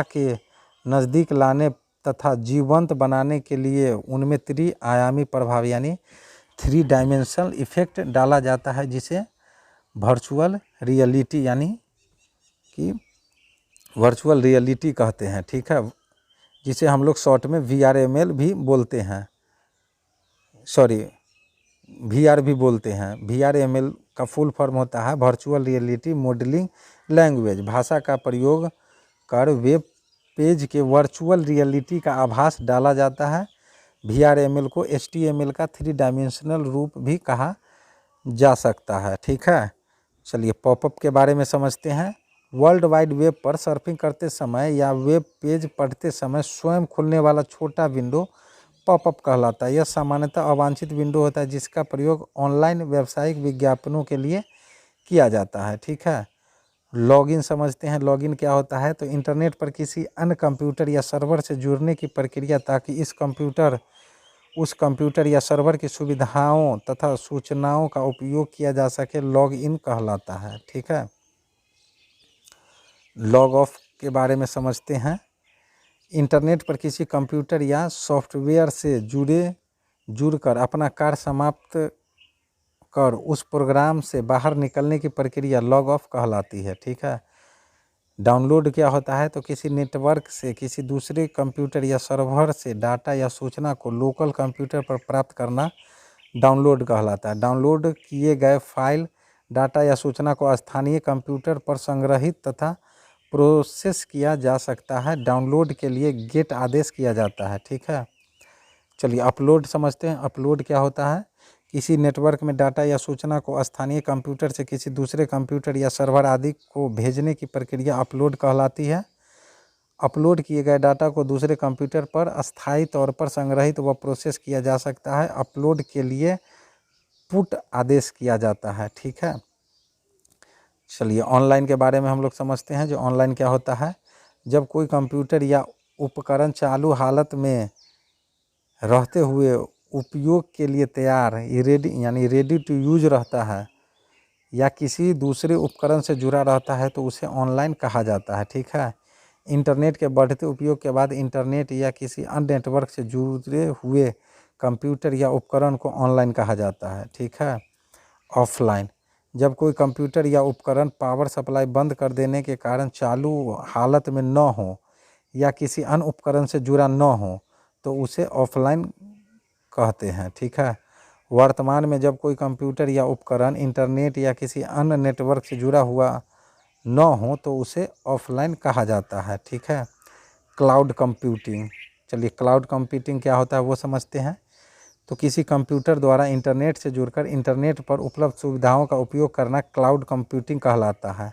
के नज़दीक लाने तथा जीवंत बनाने के लिए उनमें त्रि-आयामी प्रभाव यानी 3 डायमेंशनल इफेक्ट डाला जाता है, जिसे वर्चुअल रियलिटी यानी कि वर्चुअल रियलिटी कहते हैं। ठीक है, जिसे हम लोग शॉर्ट में VRML भी बोलते हैं, VR भी बोलते हैं। VRML का फुल फॉर्म होता है वर्चुअल रियलिटी मॉडलिंग लैंग्वेज। भाषा का प्रयोग कर वेब पेज के वर्चुअल रियलिटी का आभास डाला जाता है। VRML को HTML का 3 डायमेंशनल रूप भी कहा जा सकता है। ठीक है, चलिए पॉपअप के बारे में समझते हैं। वर्ल्ड वाइड वेब पर सर्फिंग करते समय या वेब पेज पढ़ते समय स्वयं खुलने वाला छोटा विंडो पॉपअप कहलाता है। यह सामान्यतः अवांछित विंडो होता है जिसका प्रयोग ऑनलाइन व्यावसायिक विज्ञापनों के लिए किया जाता है। ठीक है, लॉगिन समझते हैं। लॉगिन क्या होता है, तो इंटरनेट पर किसी अन्य कंप्यूटर या सर्वर से जुड़ने की प्रक्रिया ताकि उस कंप्यूटर या सर्वर की सुविधाओं तथा सूचनाओं का उपयोग किया जा सके, लॉगिन कहलाता है। ठीक है, लॉग ऑफ के बारे में समझते हैं। इंटरनेट पर किसी कंप्यूटर या सॉफ्टवेयर से जुड़कर अपना कार्य समाप्त कर उस प्रोग्राम से बाहर निकलने की प्रक्रिया लॉग ऑफ कहलाती है। ठीक है। डाउनलोड क्या होता है, तो किसी नेटवर्क से किसी दूसरे कंप्यूटर या सर्वर से डाटा या सूचना को लोकल कंप्यूटर पर प्राप्त करना डाउनलोड कहलाता है। डाउनलोड किए गए फाइल, डाटा या सूचना को स्थानीय कंप्यूटर पर संग्रहित तथा प्रोसेस किया जा सकता है। डाउनलोड के लिए गेट आदेश किया जाता है। ठीक है। चलिए अपलोड समझते हैं। अपलोड क्या होता है, किसी नेटवर्क में डाटा या सूचना को स्थानीय कंप्यूटर से किसी दूसरे कंप्यूटर या सर्वर आदि को भेजने की प्रक्रिया अपलोड कहलाती है। अपलोड किए गए डाटा को दूसरे कंप्यूटर पर अस्थायी तौर पर संग्रहित व प्रोसेस किया जा सकता है। अपलोड के लिए पुट आदेश किया जाता है। ठीक है। चलिए ऑनलाइन के बारे में हम लोग समझते हैं। जो ऑनलाइन क्या होता है, जब कोई कंप्यूटर या उपकरण चालू हालत में रहते हुए उपयोग के लिए तैयार रेडी टू यूज रहता है या किसी दूसरे उपकरण से जुड़ा रहता है तो उसे ऑनलाइन कहा जाता है। ठीक है। इंटरनेट के बढ़ते उपयोग के बाद इंटरनेट या किसी अन्य नेटवर्क से जुड़े हुए कंप्यूटर या उपकरण को ऑनलाइन कहा जाता है। ठीक है। ऑफलाइन, जब कोई कंप्यूटर या उपकरण पावर सप्लाई बंद कर देने के कारण चालू हालत में न हो या किसी अन्य उपकरण से जुड़ा न हो तो उसे ऑफलाइन कहते हैं। ठीक है। वर्तमान में जब कोई कंप्यूटर या उपकरण इंटरनेट या किसी अन्य नेटवर्क से जुड़ा हुआ न हो तो उसे ऑफलाइन कहा जाता है। ठीक है। क्लाउड कंप्यूटिंग, चलिए क्लाउड कंप्यूटिंग क्या होता है वो समझते हैं। तो किसी कंप्यूटर द्वारा इंटरनेट से जुड़कर इंटरनेट पर उपलब्ध सुविधाओं का उपयोग करना क्लाउड कंप्यूटिंग कहलाता है।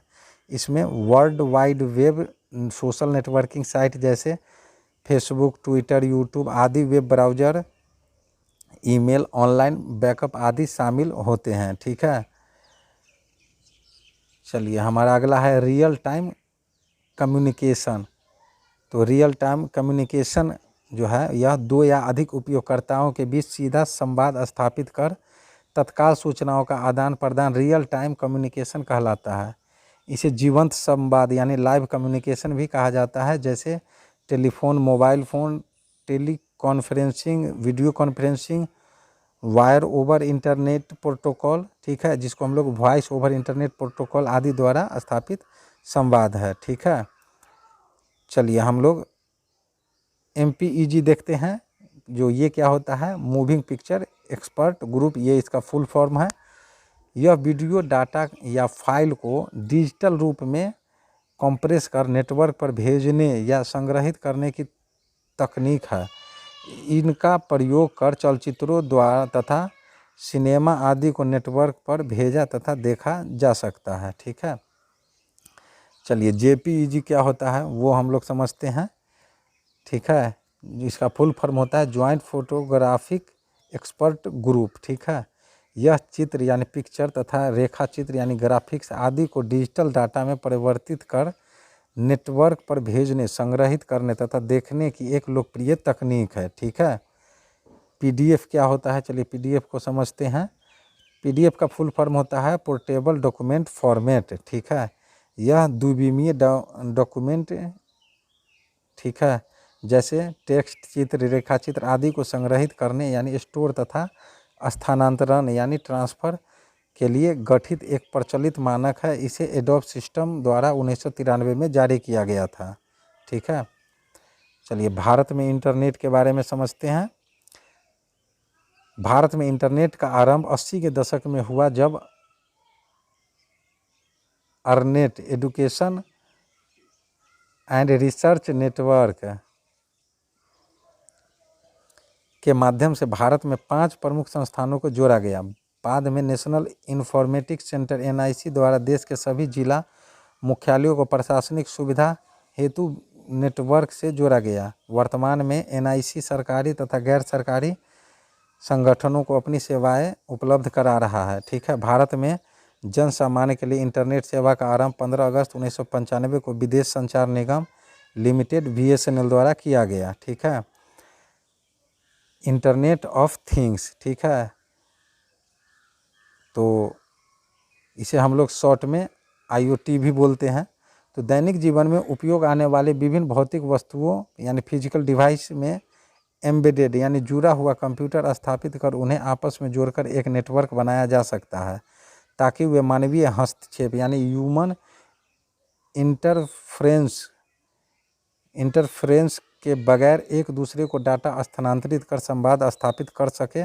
इसमें world wide web, social networking site जैसे फेसबुक, ट्विटर, यूट्यूब आदि, web browser, email, online backup आदि शामिल होते हैं। ठीक है। चलिए हमारा अगला है रियल टाइम कम्युनिकेशन। तो रियल टाइम कम्युनिकेशन जो है यह दो या अधिक उपयोगकर्ताओं के बीच सीधा संवाद स्थापित कर तत्काल सूचनाओं का आदान प्रदान रियल टाइम कम्युनिकेशन कहलाता है। इसे जीवंत संवाद यानी लाइव कम्युनिकेशन भी कहा जाता है, जैसे telephone, mobile phone, tele conferencing, video conferencing, wire over internet protocol. ठीक है। जिसको हम लोग वॉइस ओवर इंटरनेट प्रोटोकॉल आदि द्वारा स्थापित संवाद है। ठीक है। चलिए हम लोग MPEG देखते हैं। जो ये क्या होता है, मूविंग पिक्चर एक्सपर्ट ग्रुप, ये इसका फुल फॉर्म है। यह वीडियो डाटा या फाइल को डिजिटल रूप में कंप्रेस कर नेटवर्क पर भेजने या संग्रहित करने की तकनीक है। इनका प्रयोग कर चलचित्रों द्वारा तथा सिनेमा आदि को नेटवर्क पर भेजा तथा देखा जा सकता है। ठीक है। चलिए JPEG क्या होता है वो हम लोग समझते हैं। ठीक है। इसका फुल फॉर्म होता है ज्वाइंट फोटोग्राफिक एक्सपर्ट ग्रुप। ठीक है। यह चित्र यानी पिक्चर तथा रेखा चित्र यानी ग्राफिक्स आदि को डिजिटल डाटा में परिवर्तित कर नेटवर्क पर भेजने, संग्रहित करने तथा देखने की एक लोकप्रिय तकनीक है। ठीक है। PDF क्या होता है, चलिए PDF को समझते हैं। PDF का फुल फॉर्म होता है पोर्टेबल डॉक्यूमेंट फॉर्मेट। ठीक है। यह द्विविमीय डॉक्यूमेंट, ठीक है, जैसे टेक्स्ट, चित्र, रेखा चित्र आदि को संग्रहित करने यानी स्टोर तथा स्थानांतरण यानी ट्रांसफ़र के लिए गठित एक प्रचलित मानक है। इसे एडोब सिस्टम द्वारा 1993 में जारी किया गया था। ठीक है। चलिए भारत में इंटरनेट के बारे में समझते हैं। भारत में इंटरनेट का आरंभ 80 के दशक में हुआ, जब ornate education and research network के माध्यम से भारत में 5 प्रमुख संस्थानों को जोड़ा गया। बाद में नेशनल इंफॉर्मेटिक्स सेंटर NIC द्वारा देश के सभी जिला मुख्यालयों को प्रशासनिक सुविधा हेतु नेटवर्क से जोड़ा गया। वर्तमान में NIC सरकारी तथा गैर सरकारी संगठनों को अपनी सेवाएं उपलब्ध करा रहा है। ठीक है। भारत में जन सामान्य के लिए इंटरनेट सेवा का आरंभ 15 अगस्त 1995 को विदेश संचार निगम लिमिटेड BSNL द्वारा किया गया। ठीक है। इंटरनेट ऑफ थिंग्स, ठीक है, तो इसे हम लोग शॉर्ट में IoT भी बोलते हैं। तो दैनिक जीवन में उपयोग आने वाले विभिन्न भौतिक वस्तुओं यानी फिजिकल डिवाइस में एम्बेडेड यानी जुड़ा हुआ कंप्यूटर स्थापित कर उन्हें आपस में जोड़कर एक नेटवर्क बनाया जा सकता है, ताकि वे मानवीय हस्तक्षेप यानी ह्यूमन इंटरफ्रेंस के बगैर एक दूसरे को डाटा स्थानांतरित कर संवाद स्थापित कर सके।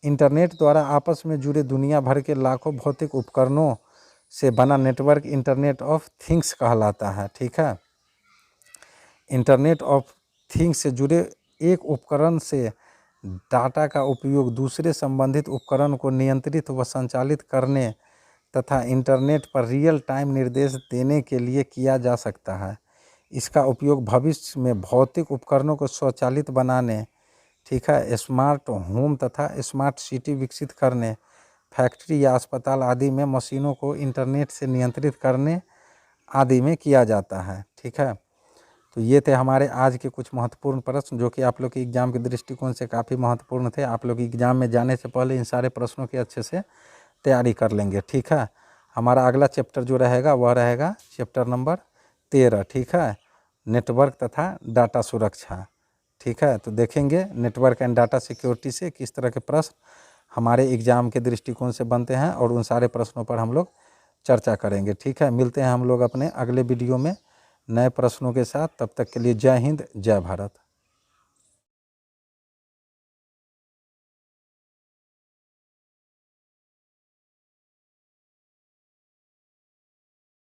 इंटरनेट द्वारा आपस में जुड़े दुनिया भर के लाखों भौतिक उपकरणों से बना नेटवर्क इंटरनेट ऑफ थिंग्स कहलाता है। ठीक है, इंटरनेट ऑफ थिंग्स से जुड़े एक उपकरण से डाटा का उपयोग दूसरे संबंधित उपकरण को नियंत्रित व संचालित करने तथा इंटरनेट पर रियल टाइम निर्देश देने के लिए किया जा सकता है। इसका उपयोग भविष्य में भौतिक उपकरणों को स्वचालित बनाने, ठीक है, स्मार्ट होम तथा स्मार्ट सिटी विकसित करने, फैक्ट्री या अस्पताल आदि में मशीनों को इंटरनेट से नियंत्रित करने आदि में किया जाता है। ठीक है, तो ये थे हमारे आज के कुछ महत्वपूर्ण प्रश्न जो कि आप लोग के एग्ज़ाम के दृष्टिकोण से काफ़ी महत्वपूर्ण थे। आप लोग एग्ज़ाम में जाने से पहले इन सारे प्रश्नों की अच्छे से तैयारी कर लेंगे। ठीक है, हमारा अगला चैप्टर जो रहेगा वह रहेगा चैप्टर नंबर 13। ठीक है, नेटवर्क तथा डाटा सुरक्षा। ठीक है, तो देखेंगे नेटवर्क एंड डाटा सिक्योरिटी से किस तरह के प्रश्न हमारे एग्ज़ाम के दृष्टिकोण से बनते हैं और उन सारे प्रश्नों पर हम लोग चर्चा करेंगे। ठीक है, मिलते हैं हम लोग अपने अगले वीडियो में नए प्रश्नों के साथ। तब तक के लिए जय हिंद, जय भारत।